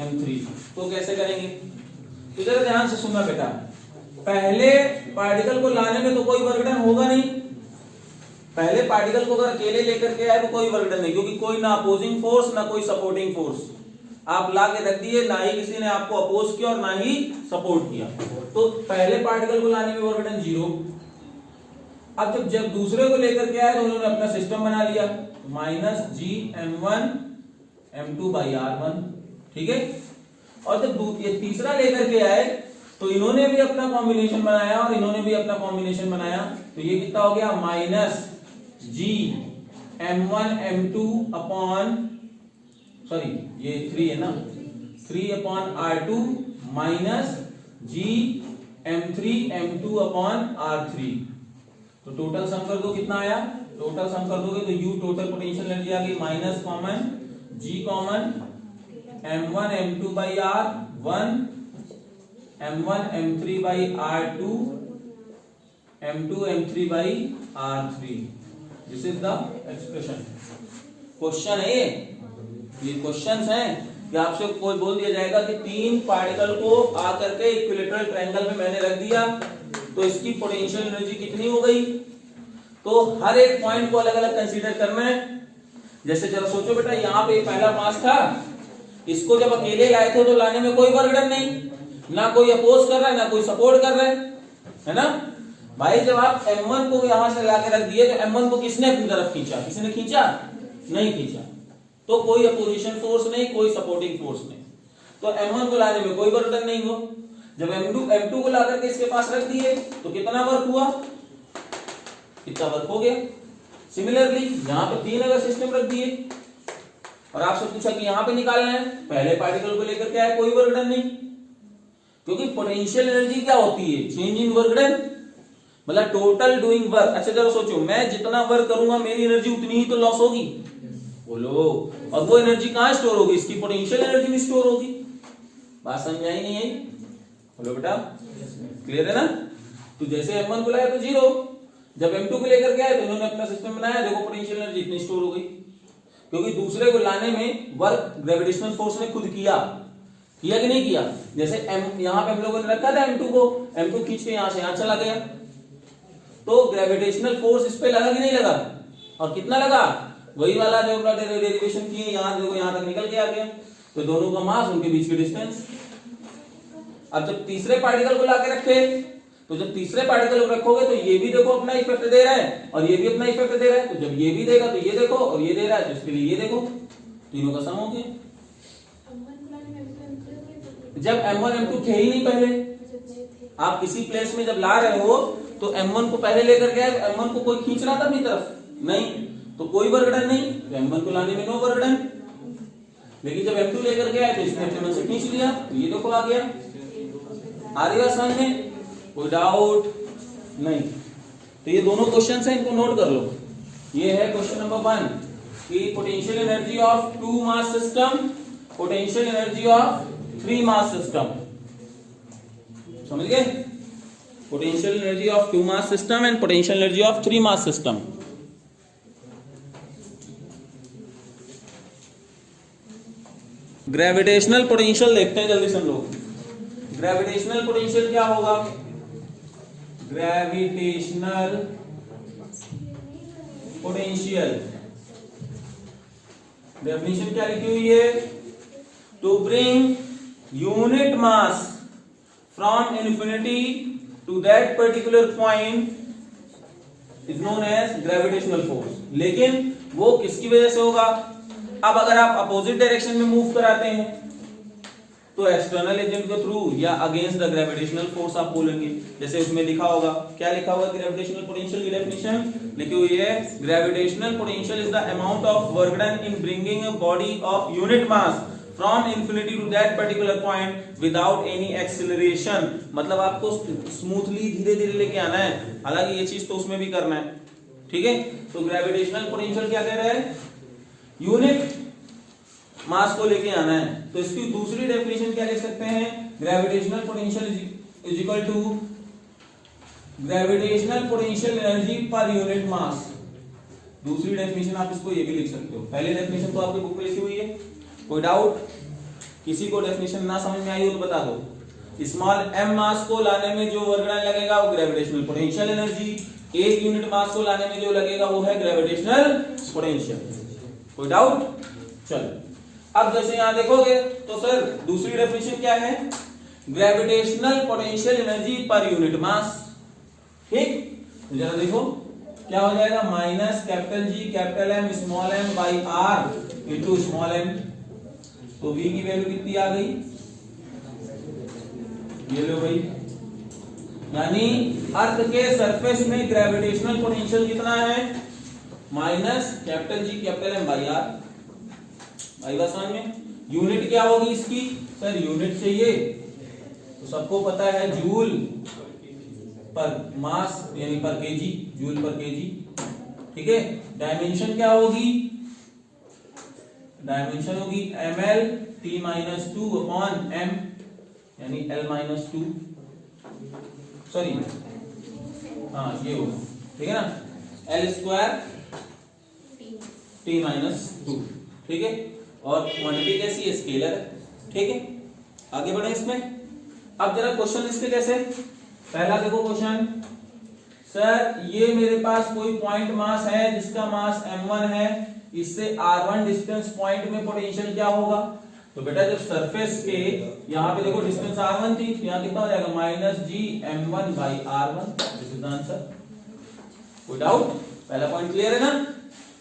m3। तो कैसे करेंगे, तो जरा ध्यान से सुनना बेटा। पहले पार्टिकल को लाने में तो कोई वर्क डन होगा नहीं, पहले पार्टिकल को अगर अकेले लेकर के आए तो कोई वर्क डन नहीं, क्योंकि कोई ना अपोजिंग फोर्स ना कोई सपोर्टिंग फोर्स, आप ला के रख दिए, ना ही किसी ने आपको अपोज किया और ना ही सपोर्ट किया, तो पहले पार्टिकल को लाने में वर्क डन 0। अब जब दूसरे को लेकर के आए तो उन्होंने अपना सिस्टम बना लिया, minus G m1 m2 by r1, ठीक है। और जब ये तीसरा लेकर के आए तो इन्होंने भी अपना कॉम्बिनेशन बनाया और इन्होंने भी अपना कॉम्बिनेशन बनाया, तो ये कितना हो गया minus G m1 m2 upon, sorry ये 3 है ना, 3 अपॉन r2 माइनस जी m3 m2 अपॉन r3। तो टोटल सम कर दो कितना आया, टोटल सम कर दोगे तो U टोटल पोटेंशियल एनर्जी आ गई minus common G common m1 m2 by r1 m1 m3 by r2 m2 m3 by r3। This is the expression. Question है ये क्वेश्चंस हैं कि आपसे कोई बोल दिया जाएगा कि 3 पार्टिकल को आकर के इक्विलेटरल ट्रायंगल में मैंने रख दिया तो इसकी पोटेंशियल एनर्जी कितनी हो गई, तो हर एक पॉइंट को अलग अलग कंसीडर करना है। जैसे जरा सोचो बेटा, यहाँ पे पहला मास था, इसको जब अकेले लाए थे तो लाने में कोई वर्कडन नहीं, ना कोई अपोज कर रहा है ना कोई सपोर्ट कर रहा है ना भाई। जब आप m1 को यहां से लाके रख दिए तो m1 को किसने अपनी तरफ खींचा, किसी ने खींचा नहीं खींचा, तो कोई अपोजिशन फोर्स नहीं, कोई सपोर्टिंग फोर्स नहीं, तो m1 को लाने में कोई वर्कडन नहीं हो। जब m2 को लाकर के इसके पास रख दिए तो कितना वर्क हुआ, कितना वर्क हो गया। सिमिलरली यहाँ पे 3 अगर सिस्टम रख दिए और आपसे पूछा कि यहाँ पे निकालना है, पहले पार्टिकल को लेकर के आए कोई वर्क डन नहीं, क्योंकि पोटेंशियल एनर्जी क्या होती है, चेंज इन वर्क डन, मतलब टोटल डूइंग वर्क। अच्छा चलो सोचो, मैं जितना वर्क करूंगा मेरी एनर्जी उतनी ही तो लॉस होगी, बोलो, और वो एनर्जी कहाँ स्टोर होगी, इसकी पोटेंशियल एनर्जी में स्टोर होगी। बात समझ आई नहीं आई, बोलो बेटा, क्लियर है ना। तो जैसे m1 को लाया तो 0, जब m2 को लेकर के आए तो इन्होंने अपना सिस्टम बनाया, देखो पोटेंशियल एनर्जी इतनी स्टोर हो गई, क्योंकि दूसरे को लाने में वर्क ग्रेविटेशनल फोर्स ने खुद किया कि नहीं किया। जैसे यहाँ पे हम लोगों ने रखा था m2 को, m2 खींच के यहाँ से यहाँ चला गया, तो ग्रेविटेशनल फोर्स इस पे लगा कि नहीं लगा, और कितना लगा, वही वाला जो अपना डेरिवेशन किए यहाँ देखो यहाँ तक निकल के आ गया, तो दोनों का मास उनके बीच की डिस्टेंस। अब जब तीसरे पार्टिकल को लाके रखे, तो जब तीसरे पार्टिकल को रखोगे तो ये भी देखो अपना इफेक्ट दे रहा है और ये भी अपना इफेक्ट दे रहा है, तो जब ये भी देगा तो ये देखो, और ये दे रहा है तो इसके लिए ये देखो, तीनों का सम हो गया। जब m1 m2 थे ही नहीं पहले, आप किसी प्लेस में जब ला रहे हो तो m1 को पहले लेकर गए, m1 को कोई खींच रहा था अपनी तरफ नहीं, तो कोई वर्कडन नहीं, तो m1 को लाने में नो वर्कडन। लेकिन जब m2 लेकर गया तो इसने अपने मन से खींच लिया, तो ये देखो आ गया। आ रही बात समझ में, कोई डाउट नहीं। तो ये दोनों क्वेश्चंस हैं, इनको नोट कर लो। ये है क्वेश्चन नंबर 1 कि potential energy of 2 mass system, potential energy of 3 mass system, समझ गए। Potential energy of 2 mass system and potential energy of 3 mass system. Gravitational potential देखते हैं जल्दी से हम लोग। ग्रेविटेशनल पोटेंशियल क्या होगा, ग्रेविटेशनल पोटेंशियल डेफिनेशन क्या लिखी हुई है, to bring unit mass from infinity to that particular point is known as gravitational force. लेकिन वो किसकी वजह से होगा, अब अगर आप अपोजिट डायरेक्शन में मूव कराते हैं तो एक्सटर्नल एजेंट के थ्रू या अगेंस्ट द ग्रेविटेशनल फोर्स आप बोलेंगे। जैसे उसमें लिखा होगा, क्या लिखा हुआ ग्रेविटेशनल पोटेंशियल की डेफिनेशन लिखी हुई है, gravitational potential is the amount of work done in bringing a body of unit mass from infinity to that particular point without any acceleration. मतलब आपको स्मूथली धीरे धीरे लेके आना है, हालांकि ये चीज तो उसमें भी करना है, ठीक है। तो ग्रेविटेशनल पोटेंशियल क्या कह रहा है, यूनिट मास को लेके आना है। तो इसकी दूसरी डेफिनेशन क्या लिख सकते हैं, gravitational potential is equal to gravitational potential energy per unit mass. दूसरी डेफिनेशन आप इसको ये भी लिख सकते हो, पहले डेफिनेशन तो आपकी बुक में लिखी हुई है। कोई डाउट, किसी को डेफिनेशन ना समझ में आई हो तो बता दो। स्मॉल m मास को लाने में जो वर्क डन लगेगा वो ग्रेविटेशनल पोटेंशियल एनर्जी, एक यूनिट मास को लाने में जो लगेगा वो है ग्रेविटेशनल पोटेंशियल। कोई डाउट, चलो अब जैसे यहां देखोगे तो सर दूसरी डेफिनेशन क्या है, gravitational potential energy per unit मास। ठीक, जरा देखो क्या हो जाएगा, minus capital G capital M small m by r into small m। तो v की वैल्यू कितनी आ गई, ये लो भाई, यानी अर्थ के सरफेस में ग्रेविटेशनल पोटेंशियल कितना है, minus capital G capital M by R. भाई बात समझ में। यूनिट क्या होगी इसकी, सर यूनिट चाहिए तो सबको पता है जूल पर मास यानी पर केजी, जूल पर केजी, ठीक है। डायमेंशन क्या होगी, डायमेंशन होगी ml t minus 2 upon m यानी l माइनस 2, सॉरी हाँ ये होगा, ठीक है ना, l स्क्वायर t माइनस 2, ठीक है। और क्वांटिटी कैसी है, स्केलर है, ठीक है। आगे बढ़े इसमें। अब जरा क्वेश्चन इसके कैसे, पहला देखो क्वेश्चन, सर ये मेरे पास कोई पॉइंट मास है जिसका मास m1 है, इससे r1 डिस्टेंस पॉइंट में पोटेंशियल क्या होगा। तो बेटा जब सरफेस के यहाँ पे देखो डिस्टेंस r1 थी, यहाँ कितना हो जाएगा minus G m1 by r1, this is the answer. कोई डाउट, पहला पॉइंट क्लियर है ना।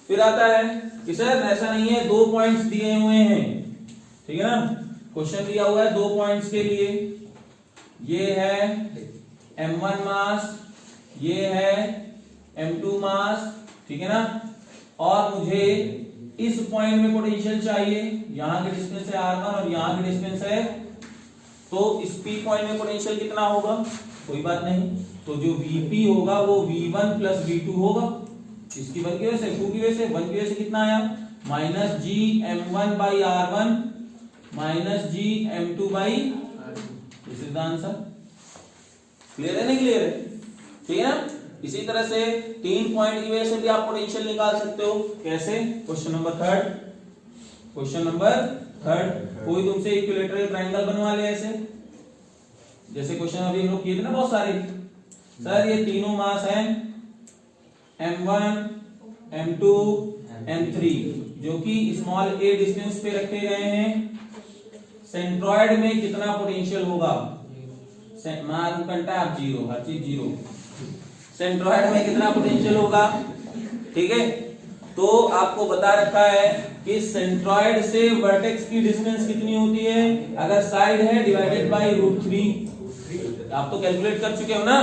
फिर आता है कि सर ऐसा नहीं है, दो पॉइंट्स दिए हुए हैं, ठीक है ना, क्वेश्चन दिया हुआ है दो पॉइंट्स के लिए, ये है m1 मास, ये है m2 मास, ठीक है ना, और मुझे इस पॉइंट में पोटेंशियल चाहिए, यहां की डिस्टेंस है r1 और यहां की डिस्टेंस है, तो इस p पॉइंट में पोटेंशियल कितना होगा, कोई बात नहीं, तो जो vp होगा वो v1 प्लस v2 होगा, इसकी 1 की वजह से 2 की वजह से 1 की वजह से कितना आया minus G m1 by r1 minus G m2 by, this is the answer. Clear है नहीं क्लियर है, ठीक है ना। इसी तरह से 3 पॉइंट की वजह से भी आप पोटेंशियल निकाल सकते हो, कैसे, question number third, question number third, कोई तुमसे इक्विलेटरल ट्रायंगल बनवा ले ऐसे, जैसे क्वेश्चन अभी हम लोग किए थे ना बहुत सारे, सर ये तीनों मास हैं m1 m2 m3 जो कि स्मॉल a डिस्टेंस पे रखे गए हैं, सेंट्रॉइड में कितना पोटेंशियल होगा, मान कंटा आप जीरो, हर चीज जीरो, सेंट्रॉइड में कितना पोटेंशियल होगा, ठीक है। तो आपको बता रखा है कि सेंट्रॉइड से वर्टेक्स की डिस्टेंस कितनी होती है, अगर साइड है डिवाइडेड बाय √3, आप तो कैलकुलेट कर चुके हो ना,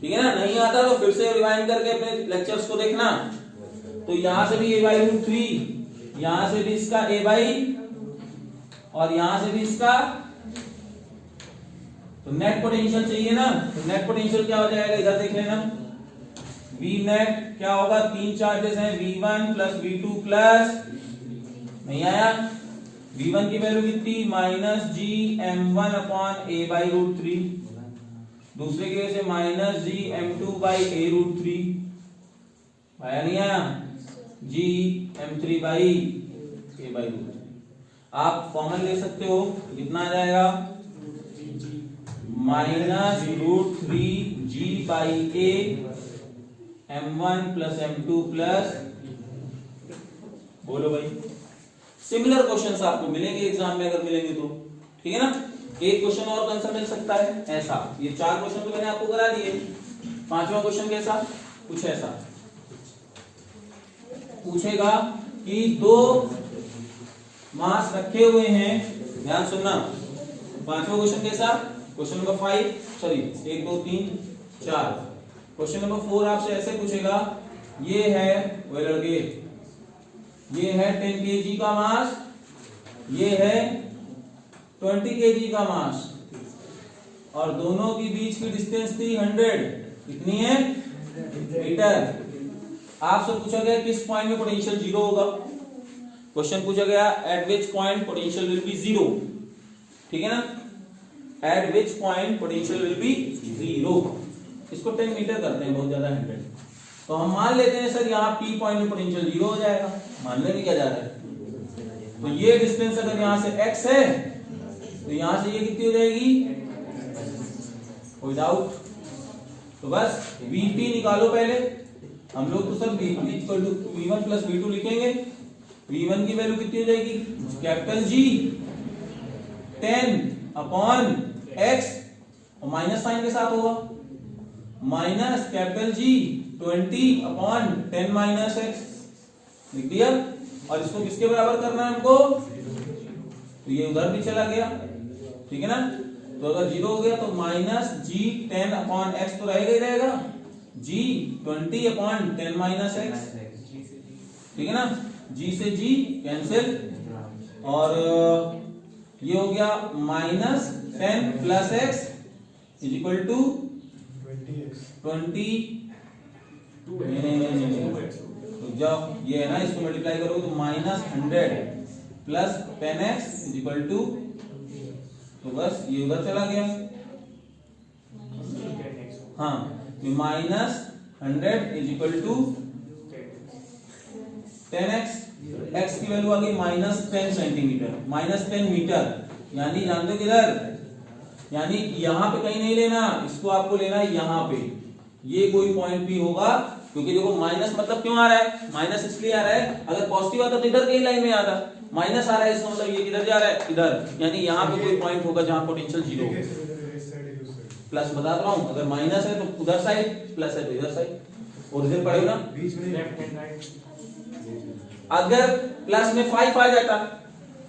ठीक है ना, नहीं आता तो फिर से रिवाइंड करके अपने लेक्चर्स को देखना। तो यहां से भी a बाई √3, यहां से भी इसका a बाई, और यहां से भी इसका, तो नेट पोटेंशियल चाहिए ना, तो नेट पोटेंशियल क्या हो जाएगा, इधर देख लेना, v नेट क्या होगा, 3 चार्जेस हैं v1 प्लस v2 प्लस, नहीं आया, v1 की वैल्यू कितनी minus G m1 upon a by √3, दूसरे की वजह से minus G m2 by a √3, आया नहीं आया, जी m3 बाई a बाई √3, आप कॉमन ले सकते हो, कितना आ जाएगा minus √3 G by a m1 plus m2 plus, बोलो भाई। सिमिलर क्वेश्चंस आपको मिलेंगे एग्जाम में, अगर मिलेंगे तो, ठीक है ना। एक क्वेश्चन और कौन सा मिल सकता है ऐसा, ये 4 क्वेश्चन तो मैंने आपको करा दिए, 5वां क्वेश्चन कैसा, कुछ ऐसा पूछेगा कि दो मास रखे हुए हैं, ध्यान सुनना, 5वां क्वेश्चन कैसा, question number 5, sorry 1 2 3 4, question number 4 आपसे ऐसे पूछेगा, ये है वो लड़के, ये है 10 kg का मास, ये है 20 kg का मास, और दोनों के बीच की डिस्टेंस थी 100, कितनी है मीटर। आपसे पूछा गया किस पॉइंट में पोटेंशियल जीरो होगा, क्वेश्चन पूछा गया eight which point potential will be zero, ठीक है ना, eight which point potential will be zero, इसको 10 मीटर करते हैं, बहुत ज्यादा 100, तो हम मान लेते हैं सर यहाँ P पॉइंट में पोटेंशियल जीरो हो जाएगा, मानने में क्या जा रहा है, तो ये डिस्टेंस अगर यहाँ से x है तो यहां से ये कितनी हो जाएगी, कोई डाउट, तो बस Vp निकालो पहले, हम लोग तो सर v1 प्लस v2 लिखेंगे, v1 की वैल्यू कितनी हो जाएगी कैपिटल G 10 अपॉन x, और माइनस साइन के साथ होगा, minus capital G 20 upon 10 minus x, लिख दिया, और इसको किसके बराबर करना है हमको, तो ये उधर भी चला गया, ठीक है ना। तो अगर 0 हो गया तो माइनस जी 10 अपॉन एक्स तो रहेगा ही रहेगा, जी 20 अपॉन 10 माइनस एक्स, ठीक है ना। जी से जी कैंसिल, और ये हो गया minus 10 plus X is equal to 20। तो जब ये है ना, इसको मल्टीप्लाई करोगे तो minus 100 plus 10x is equal to, तो बस ये उधर चला गया, हाँ, minus 100 is equal to 10x, x की वैल्यू आ गई माइनस 10 सेंटीमीटर, माइनस 10 मीटर, यानी जानते हो किधर, यानी यहां पे कहीं नहीं लेना, इसको आपको लेना है यहां पे, ये कोई पॉइंट भी होगा, क्योंकि देखो माइनस मतलब क्यों आ रहा है, माइनस इसलिए आ रहा है, अगर पॉजिटिव आता तो इधर कहीं लाइन में आता, माइनस आ रहा है इसका मतलब ये किधर जा रहा है, इधर, यानी यहाँ पे कोई पॉइंट होगा जहां पोटेंशियल 0 हो। प्लस बता रहा हूं, अगर माइनस है तो उधर साइड, प्लस है तो इधर साइड, और इधर पड़ेगा ना। अगर प्लस में 5 आ जाता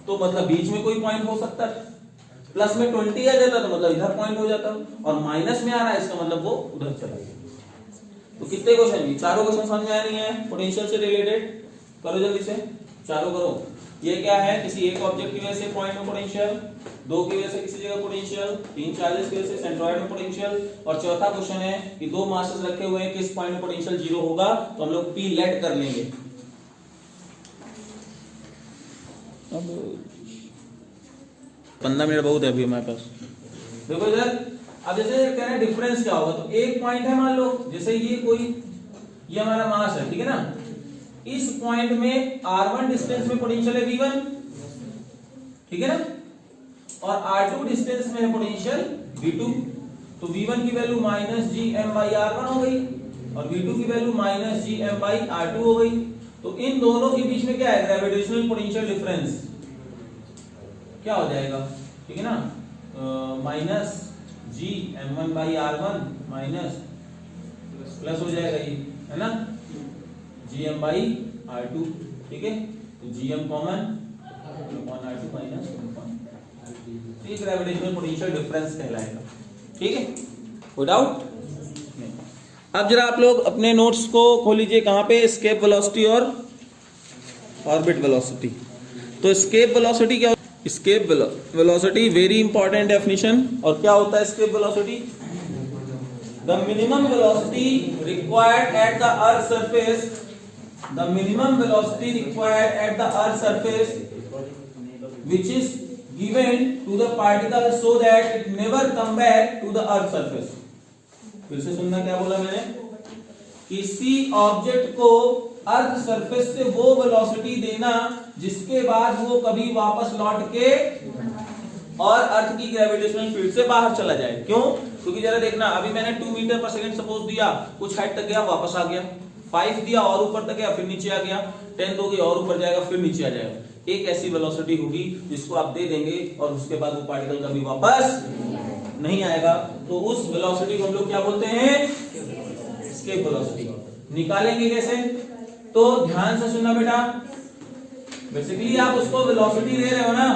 तो मतलब बीच में कोई पॉइंट हो सकता है, प्लस में 20 आ जाता तो मतलब इधर पॉइंट हो जाता, और माइनस में आ रहा है इसका मतलब वो उधर चला गया। तो कितने क्वेश्चन, ये चारों क्वेश्चन समझ में आ रही हैं पोटेंशियल से रिलेटेड, करो जल्दी से, चारों करो। ये क्या है, किसी एक ऑब्जेक्ट की वजह से पॉइंट में पोटेंशियल, 2 की वजह से किसी जगह पोटेंशियल, 3 चार्जेस की वजह से सेंट्रॉइड में पोटेंशियल, और चौथा क्वेश्चन है कि 2 मासेस रखे हुए हैं, किस पॉइंट में पोटेंशियल 0 होगा, तो हम लोग पी लेट कर लेंगे। अब 15 मिनट बहुत है अभी हमारे पास। देखो इधर, अब जैसे कह रहे हैं डिफरेंस क्या होगा, तो एक पॉइंट है, मान लो जैसे ये कोई, ये हमारा मास है, ठीक है ना, इस पॉइंट में r1 डिस्टेंस में पोटेंशियल है v1, ठीक है ना, और r2 डिस्टेंस में है पोटेंशियल v2, तो v1 की value minus G M by r1 हो गई, और v2 की value minus G M by r2 हो गई। तो इन दोनों के बीच में क्या है, ग्रेविटेशनल पोटेंशियल डिफरेंस क्या हो जाएगा, ठीक है ना, minus G m1 by r1 minus plus हो जाएगा ये, है ना, gm बाई r2, ठीक है, तो gm common upon r2 minus 1, ये ग्रेविटेशनल पोटेंशियल डिफरेंस कहलाएगा, ठीक है, कोई डाउट नहीं। अब जरा आप लोग अपने नोट्स को खोल लीजिए, कहां पे, एस्केप वेलोसिटी और ऑर्बिट वेलोसिटी। तो एस्केप वेलोसिटी क्या, escape velocity very important definition, और क्या होता है escape velocity, the minimum velocity required at the earth surface, the minimum velocity required at the earth surface which is given to the particle so that it never come back to the earth surface। फिर से सुनना, क्या बोला मैंने, किसी object को earth surface से वो वेलोसिटी देना जिसके बाद वो कभी वापस लौट के और अर्थ की ग्रेविटेशनल फील्ड से बाहर चला जाए। क्यों, क्योंकि जरा देखना, अभी मैंने 2 मीटर पर सेकंड सपोज दिया, कुछ हाइट तक गया वापस आ गया, 5 दिया और ऊपर तक गया फिर नीचे आ गया, 10 दोगे और ऊपर जाएगा फिर नीचे आ जाएगा। एक ऐसी वेलोसिटी होगी जिसको आप दे देंगे और उसके बाद वो पार्टिकल कभी वापस नहीं आएगा, तो उस वेलोसिटी को हम लोग क्या बोलते हैं, एस्केप वेलोसिटी। निकालेंगे कैसे, तो ध्यान से सुनना बेटा, बेसिकली आप उसको वेलोसिटी दे रहे हो ना,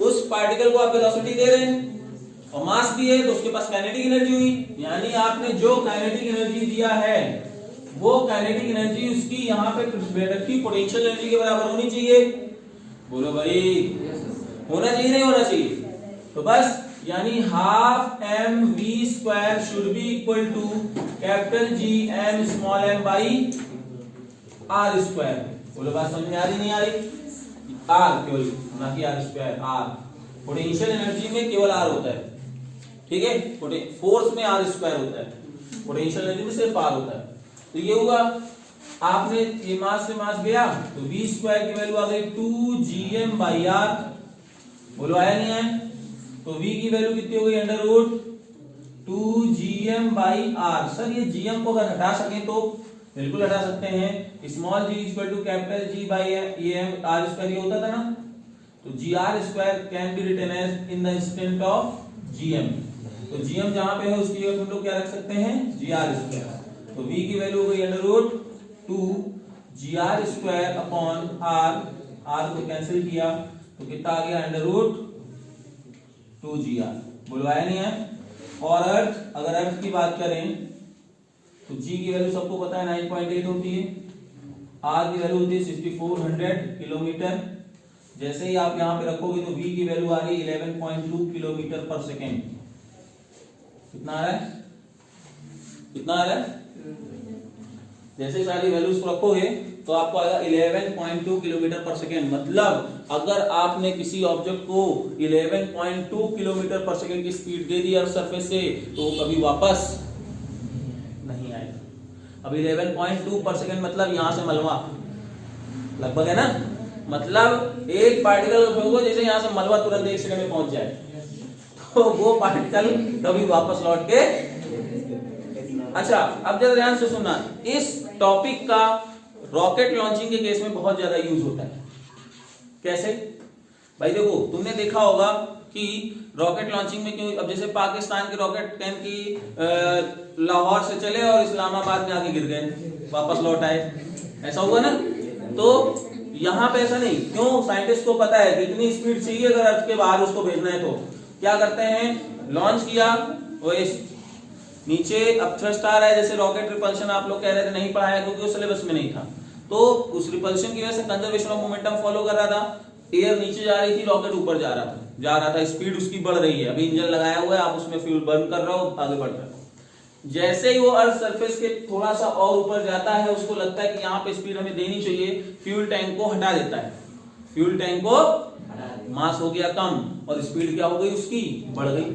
उस पार्टिकल को आप वेलोसिटी दे रहे हैं और मास भी है, तो उसके पास काइनेटिक एनर्जी हुई, यानी आपने जो काइनेटिक एनर्जी दिया है वो काइनेटिक एनर्जी उसकी यहाँ पे रखी पोटेंशियल एनर्जी के बराबर होनी चाहिए। बोलो भाई, होना चाहिए नहीं होना चाहिए, तो बस यानी half M V square should be equal to capital G M small M by R square. बोलो बात समझ में आ रही नहीं आ रही, आर केवल, ना कि R square, R potential energy में केवल आर होता है, ठीक है, फोर्स में आर स्क्वायर होता है, पोटेंशियल एनर्जी में सिर्फ आर होता है। तो ये हुआ, आपने ये मास से मास गया तो v स्क्वायर की वैल्यू आ गई 2gm बाई आर। बोलो आया नहीं आया, तो v की वैल्यू कितनी हो गई, under root 2gm by R. Sir ये gm को अगर हटा सकें तो बिल्कुल हटा सकते हैं, small g equal to capital g by M R square, ये होता था ना, तो gr square can be written as in the instant of gm, तो gm जहां पे है उसकी जगह हम लोग क्या रख सकते हैं, gr स्क्वायर। तो v की वैल्यू हो गई under root 2 gr square upon r, r को कैंसिल किया, तो कितना आ गया √2gr, बुलवाया नहीं है। और अर्थ, अगर अर्थ की बात करें तो g की वैल्यू सबको पता है 9.8 होती है, r की वैल्यू होती है 6400 किलोमीटर। जैसे ही आप यहाँ पे रखोगे तो v की वैल्यू आ रही है 11.2 किलोमीटर पर सेकेंड। कितना आ रहा है, कितना आ रहा है? जैसे सारी वैल्यूज को रखोगे तो आपको आएगा 11.2 किलोमीटर पर सेकेंड। मतलब अगर आपने किसी ऑब्जेक्ट को 11.2 किलोमीटर पर सेकेंड की स्पीड दे दी अर्थ सरफेस से तो वो कभी वापस नहीं आएगा। अब 11.2 पर सेकेंड मतलब यहां से मलबा लगभग है ना, मतलब एक पार्टिकल फेंको जैसे यहां से मलबा तुरंत 1 सेकंड में पहुंच जाए, तो वो पार्टिकल कभी वापस लौट के। अच्छा, अब जरा ध्यान से सुनना, इस टॉपिक का रॉकेट लॉन्चिंग के केस में बहुत ज्यादा यूज होता है। कैसे भाई? देखो, तुमने देखा होगा कि रॉकेट लॉन्चिंग में क्यों, अब जैसे पाकिस्तान के रॉकेट कैन की लाहौर से चले और इस्लामाबाद में आके गिर गए, वापस लौट आए, ऐसा हुआ ना? तो यहां पे ऐसा नहीं। क्यों? साइंटिस्ट को पता है कि इतनी स्पीड चाहिए अगर अर्थ के बाहर उसको भेजना है, तो क्या करते हैं, लॉन्च किया, वो नीचे अब थ्रस्ट आ रहा है, जैसे रॉकेट रिपल्शन आप लोग कह रहे थे नहीं पढ़ा है क्योंकि वो सिलेबस में नहीं था, तो उस रिपल्शन की वजह से कंजर्वेशन ऑफ मोमेंटम फॉलो कर रहा था। एयर नीचे जा रही थी, रॉकेट ऊपर जा रहा था, स्पीड उसकी बढ़ रही है, अभी इंजन लगाया हुआ है, आप उसमें फ्यूल बर्न कर रहे हो, आगे बढ़ रहे हो। जैसे ही वो अर्थ सरफेस के थोड़ा सा और ऊपर जाता है, उसको लगता है कि यहाँ पे स्पीड हमें देनी चाहिए, फ्यूल टैंक को हटा देता है। फ्यूल टैंक को मास हो गया कम और स्पीड क्या हो गई उसकी, बढ़ गई,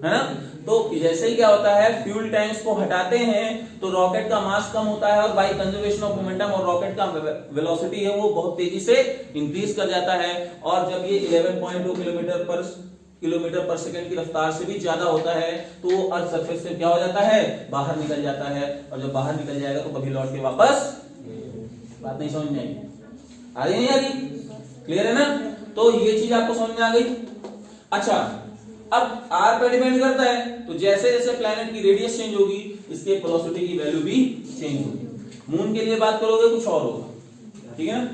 है ना? तो जैसे ही क्या होता है, फ्यूल टैंक्स को हटाते हैं तो रॉकेट का मास कम होता है और बाय कंजर्वेशन ऑफ मोमेंटम और रॉकेट का वेलोसिटी है वो बहुत तेजी से इंक्रीज कर जाता है। और जब ये 11.2 किलोमीटर पर सेकंड की रफ्तार से भी ज्यादा होता है तो वो अर्थ सरफेस से क्या हो जाता है, बाहर निकल जाता है। और जब बाहर निकल जाएगा तो कभी लौट के वापस, बात नहीं समझ में आई? आ रही नहीं आ रही? क्लियर है ना? तो ये चीज आपको समझ में आ गई। अच्छा, अब r पे डिपेंड करता है, तो जैसे जैसे प्लैनेट की रेडियस चेंज होगी इसके वेलोसिटी की वैल्यू भी चेंज होगी। मून के लिए बात करोगे कुछ और होगा, ठीक है ना?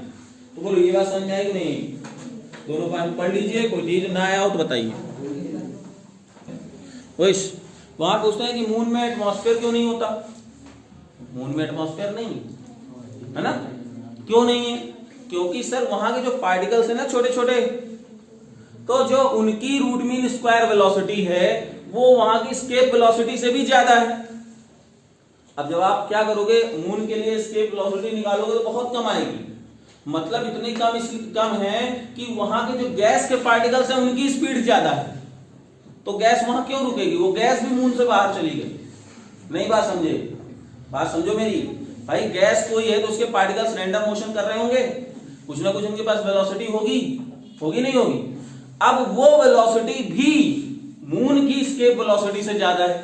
तो बोलो ये बात समझ में आई कि नहीं? दोनों पॉइंट पढ़ लीजिए, कोई चीज ना आया हो तो बताइए। वहां पूछते हैं कि मून में एटमॉस्फेयर क्यों नहीं होता? मून में एटमॉस्फेयर नहीं है ना, क्यों नहीं है? क्योंकि सर वहां के जो पार्टिकल्स है ना छोटे छोटे, तो जो उनकी रूट मीन स्क्वायर वेलोसिटी है वो वहां की एस्केप वेलोसिटी से भी ज्यादा है। अब जब आप क्या करोगे, मून के लिए एस्केप वेलोसिटी निकालोगे तो बहुत कम आएगी, मतलब इतनी कम इसलिए कम है कि वहां के जो गैस के पार्टिकल्स हैं उनकी स्पीड ज्यादा है, तो गैस वहां क्यों रुकेगी? वो गैस भी मून से बाहर चली गई। नहीं बात समझे? बात समझो मेरी भाई, गैस कोई है तो उसके पार्टिकल्स रैंडम मोशन कर रहे होंगे, कुछ ना कुछ उनके पास वेलोसिटी होगी, होगी नहीं होगी? अब वो वेलोसिटी भी मून की एस्केप वेलोसिटी से ज्यादा है,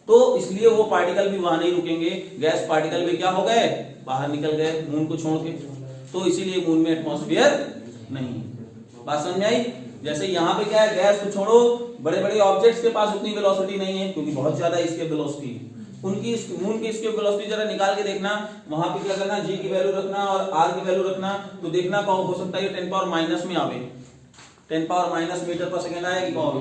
तो इसलिए वो पार्टिकल भी वहां नहीं रुकेंगे, गैस पार्टिकल भी क्या हो गए, बाहर निकल गए मून को छोड़ के, तो इसीलिए मून में एटमॉस्फेयर नहीं। बात समझ आई? जैसे यहाँ पे क्या है, गैस को छोड़ो, बड़े बड़े ऑब्जेक्ट्स के पास उतनी वेलोसिटी नहीं है क्योंकि बहुत ज्यादा एस्केप वेलोसिटी है उनकी। मून की एस्केप वेलोसिटी जरा निकाल के देखना, वहां पे क्या करना, जी की वैल्यू रखना और आर की वैल्यू रखना, तो देखना कौन हो सकता है 10 पावर माइनस में आवे, 10 पावर माइनस मीटर पर सेकंड आएगी कौन,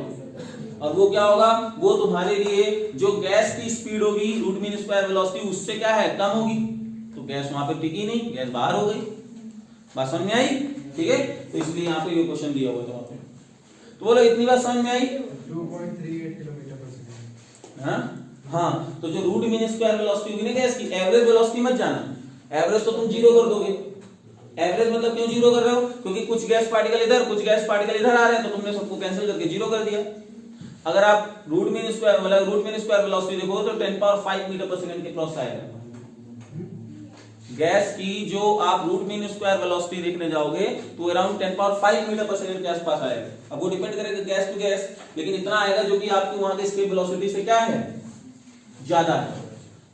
और वो क्या होगा, वो तुम्हारे लिए जो गैस की स्पीड होगी रूट मीन स्क्वायर वेलोसिटी उससे क्या है, कम होगी, तो गैस वहां पे टिकी नहीं, गैस बाहर हो गई। बात समझ में आई? ठीक है, तो इसलिए यहाँ पे ये क्वेश्चन दिया हुआ था। तो बोलो इतनी बात समझ में आई? 2.38 किलोमीटर पर सेकंड। हाँ, तो जो रूट मीन स्क्वायर वेलोसिटी होगी ना गैस की, एवरेज वेलोसिटी मत जाना, एवरेज तो तुम जीरो कर दोगे। एवरेज मतलब क्यों जीरो कर रहे हो, क्योंकि कुछ गैस पार्टिकल इधर कुछ गैस पार्टिकल इधर आ रहे हैं, तो तुमने सबको कैंसिल करके जीरो कर दिया। अगर आप रूट मीन स्क्वायर वेलोसिटी देखोगे तो 10 पावर 5 मीटर पर सेकंड के क्रॉस आएगा। गैस की जो आप रूट मीन स्क्वायर वेलोसिटी देखने जाओगे तो अराउंड 10 पावर 5 मीटर पर सेकंड के आसपास आएगा। अब वो डिपेंड करेगा गैस टू गैस, लेकिन इतना आएगा जो कि आपकी वहां के एस्केप वेलोसिटी से क्या है, ज्यादा है,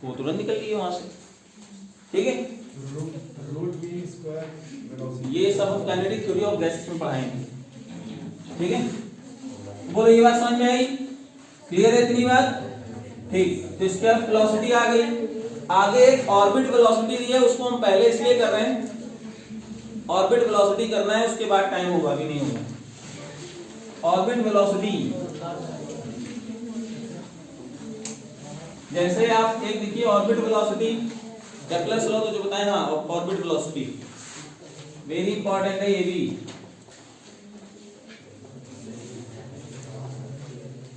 तो वो तुरंत निकल गई वहां से। ठीक है, रूट मीन स्क्वायर वेलोसिटी, ये सब हम काइनेटिक थ्योरी ऑफ गैसेस में पढ़ाएंगे। ठीक है, बोलो ये बात समझ में आई? क्लियर है इतनी बात? ठीक, तो इसका वेलोसिटी आ गई। आगे एक ऑर्बिट वेलोसिटी दी है, उसको हम पहले इसलिए कर रहे हैं ऑर्बिट वेलोसिटी करना है, उसके बाद टाइम होगा भी नहीं होगा। ऑर्बिट वेलोसिटी, जैसे आप एक देखिए ऑर्बिट वेलोसिटी, केप्लर्स लॉ तो जो बताए, हाँ ऑर्बिट वेलोसिटी वेरी इंपॉर्टेंट है ये भी।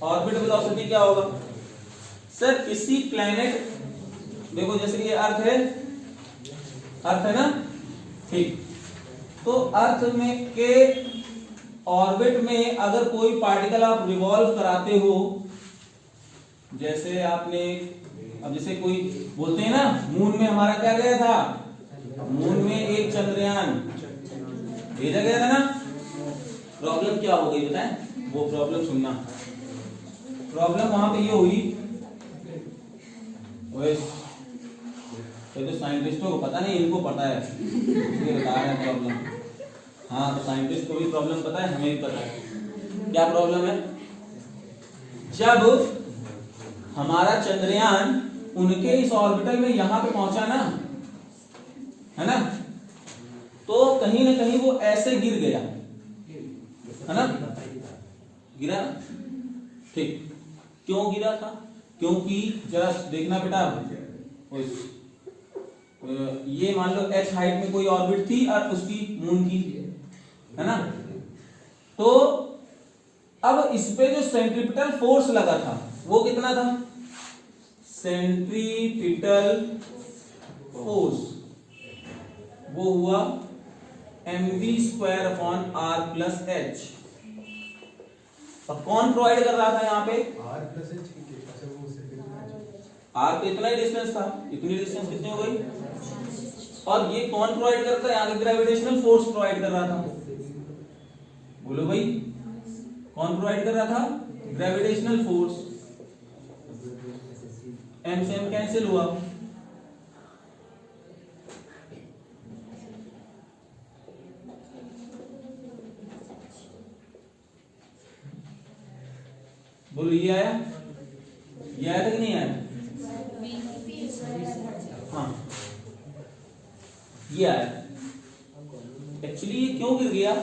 ऑर्बिट वेलोसिटी क्या होगा सर, किसी प्लेनेट, देखो जैसे ये अर्थ है ना, ठीक, तो अर्थ में के ऑर्बिट में अगर कोई पार्टिकल आप रिवॉल्व कराते हो, जैसे आपने, अब जैसे कोई बोलते हैं ना मून में हमारा क्या गया था, मून में एक चंद्रयान भेजा गया था ना, प्रॉब्लम क्या हो गई बताएं, वो प्रॉब्लम सुनना। प्रॉब्लम वहां पे ये हुई, ये तो साइंटिस्टों को पता नहीं, इनको पता है इसलिए बता रहे हैं प्रॉब्लम। हाँ तो साइंटिस्ट को भी प्रॉब्लम पता है, हमें भी पता है क्या प्रॉब्लम है। जब हमारा चंद्रयान उनके इस ऑर्बिटल में यहां पे पहुंचा ना, है ना, तो कहीं ना कहीं वो ऐसे गिर गया, है ना, गिरा, ठीक। क्यों गिरा था, क्योंकि जरा देखना बेटा, ये मान लो h हाइट में कोई ऑर्बिट थी और उसकी मून की, है ना, तो अब इस पे जो सेंट्रीपिटल फोर्स लगा था वो कितना था, सेंट्रीपिटल फोर्स वो हुआ mv² upon r plus h। अब कौन प्रोवाइड कर रहा था यहाँ पे, r प्लस h की, अच्छा वो उससे r पे इतना ही डिस्टेंस था, इतनी डिस्टेंस कितनी हो गई, और ये कौन प्रोवाइड करता है, यहाँ ग्रेविटेशनल फोर्स प्रोवाइड कर रहा था, बोलो भाई कौन प्रोवाइड कर रहा था, ग्रेविटेशनल फोर्स। m से m कैंसिल हुआ, बोलो ये आया, ये आया था कि नहीं आया, हाँ ये आया। एक्चुअली ये क्यों गिर गया,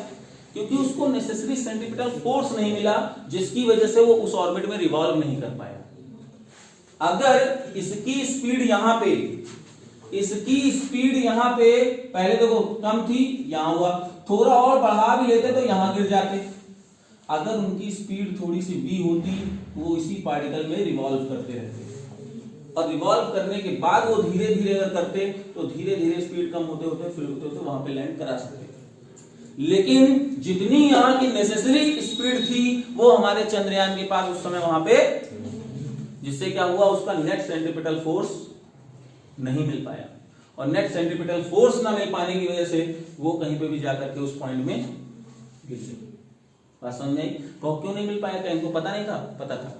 क्योंकि उसको नेसेसरी सेंट्रीपिटल फोर्स नहीं मिला, जिसकी वजह से वो उस ऑर्बिट में रिवॉल्व नहीं कर पाया। अगर इसकी स्पीड यहां पे, इसकी स्पीड यहां पे पहले देखो कम थी, यहां हुआ, थोड़ा और बढ़ा भी लेते तो यहां गिर जाते। अगर उनकी स्पीड थोड़ी सी v होती तो वो इसी पार्टिकल में रिवॉल्व करते रहते, और रिवॉल्व करने के बाद वो धीरे धीरे अगर करते तो धीरे धीरे स्पीड कम होते होते फिर होते होते वहां पे लैंड करा सकते। लेकिन जितनी यहाँ की नेसेसरी स्पीड थी वो हमारे चंद्रयान के पास उस समय वहां पे, जिससे क्या हुआ, उसका नेट सेंट्रीपिटल फोर्स नहीं मिल पाया, और नेट सेंट्रीपिटल फोर्स ना मिल पाने की वजह से वो कहीं पे भी जाकर के उस पॉइंट में गिर गई। बात समझ में आई? क्यों नहीं मिल पाया, क्या इनको पता नहीं था, पता था।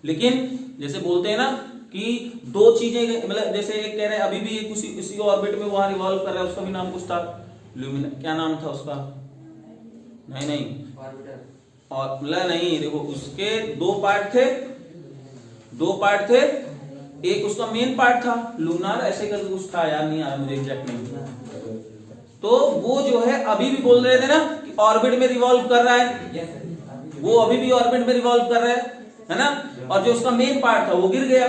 लेकिन जैसे बोलते हैं ना कि दो चीजें, मतलब जैसे एक कह रहे हैं अभी भी एक उसी ऑर्बिट में वहां रिवॉल्व कर रहा है, उसका भी नाम कुछ था, ल्यूमिना, क्या नाम था उसका, नहीं और मतलब नहीं, देखो उसके दो पार्ट थे, एक उसका मेन पार्ट था लूनार, ऐसे करके कुछ था, याद नहीं आ रहा मुझे एग्जैक्ट नहीं। तो वो जो है अभी भी बोल रहे थे ना कि ऑर्बिट में रिवॉल्व कर रहा है, वो अभी भी ऑर्बिट में रिवॉल्व कर रहा है ना, और जो उसका मेन पार्ट था वो गिर गया,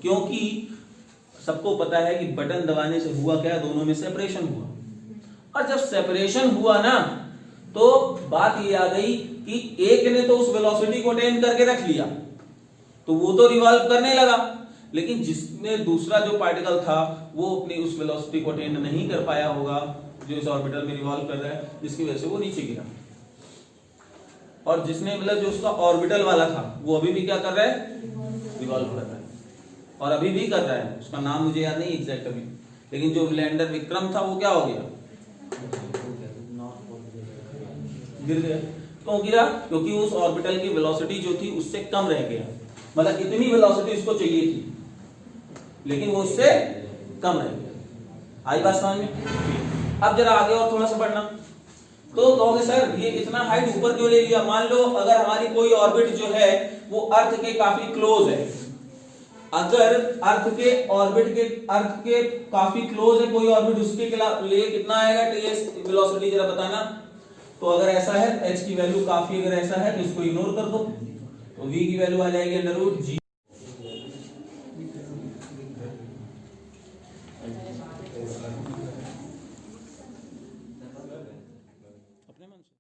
क्योंकि सबको पता है कि बटन दबाने से हुआ क्या, दोनों में सेपरेशन हुआ, और जब सेपरेशन हुआ ना तो बात ये आ गई कि एक ने तो उस वेलोसिटी को अटेन करके रख लिया तो वो तो रिवॉल्व करने लगा, लेकिन जिसमें दूसरा जो पार्टिकल था वो अपनी उस वेलोसिटी को अटेन नहीं कर पाया होगा जो इस ऑर्बिटल में रिवॉल्व कर रहा है, जिसकी वजह से वो नीचे गिरा। और जिसने मतलब जो उसका ऑर्बिटल वाला था वो अभी भी क्या कर रहा है, रिवॉल्व कर रहा है, और अभी भी कर रहा है, उसका नाम मुझे याद नहीं एग्जैक्ट अभी, लेकिन जो लैंडर विक्रम था वो क्या हो गया, गिर गया। क्यों गिरा, क्योंकि उस ऑर्बिटल की वेलोसिटी जो थी उससे कम रह गया, मतलब इतनी वेलोसिटी उसको चाहिए थी लेकिन वो उससे कम रह गया। आई बात समझ में? अब जरा आगे और थोड़ा सा बढ़ना, तो कहोगे सर ये इतना हाइट ऊपर क्यों ले लिया, मान लो अगर हमारी कोई ऑर्बिट जो है वो अर्थ के काफी क्लोज है, अगर अर्थ के काफी क्लोज है कोई ऑर्बिट, उसके लिए कितना आएगा टीएस वेलोसिटी, जरा बताना। तो अगर ऐसा है एच की वैल्यू काफी, अगर ऐसा है तो इसको इग्नोर कर दो, तो v की वैल्यू आ जाएगी √g।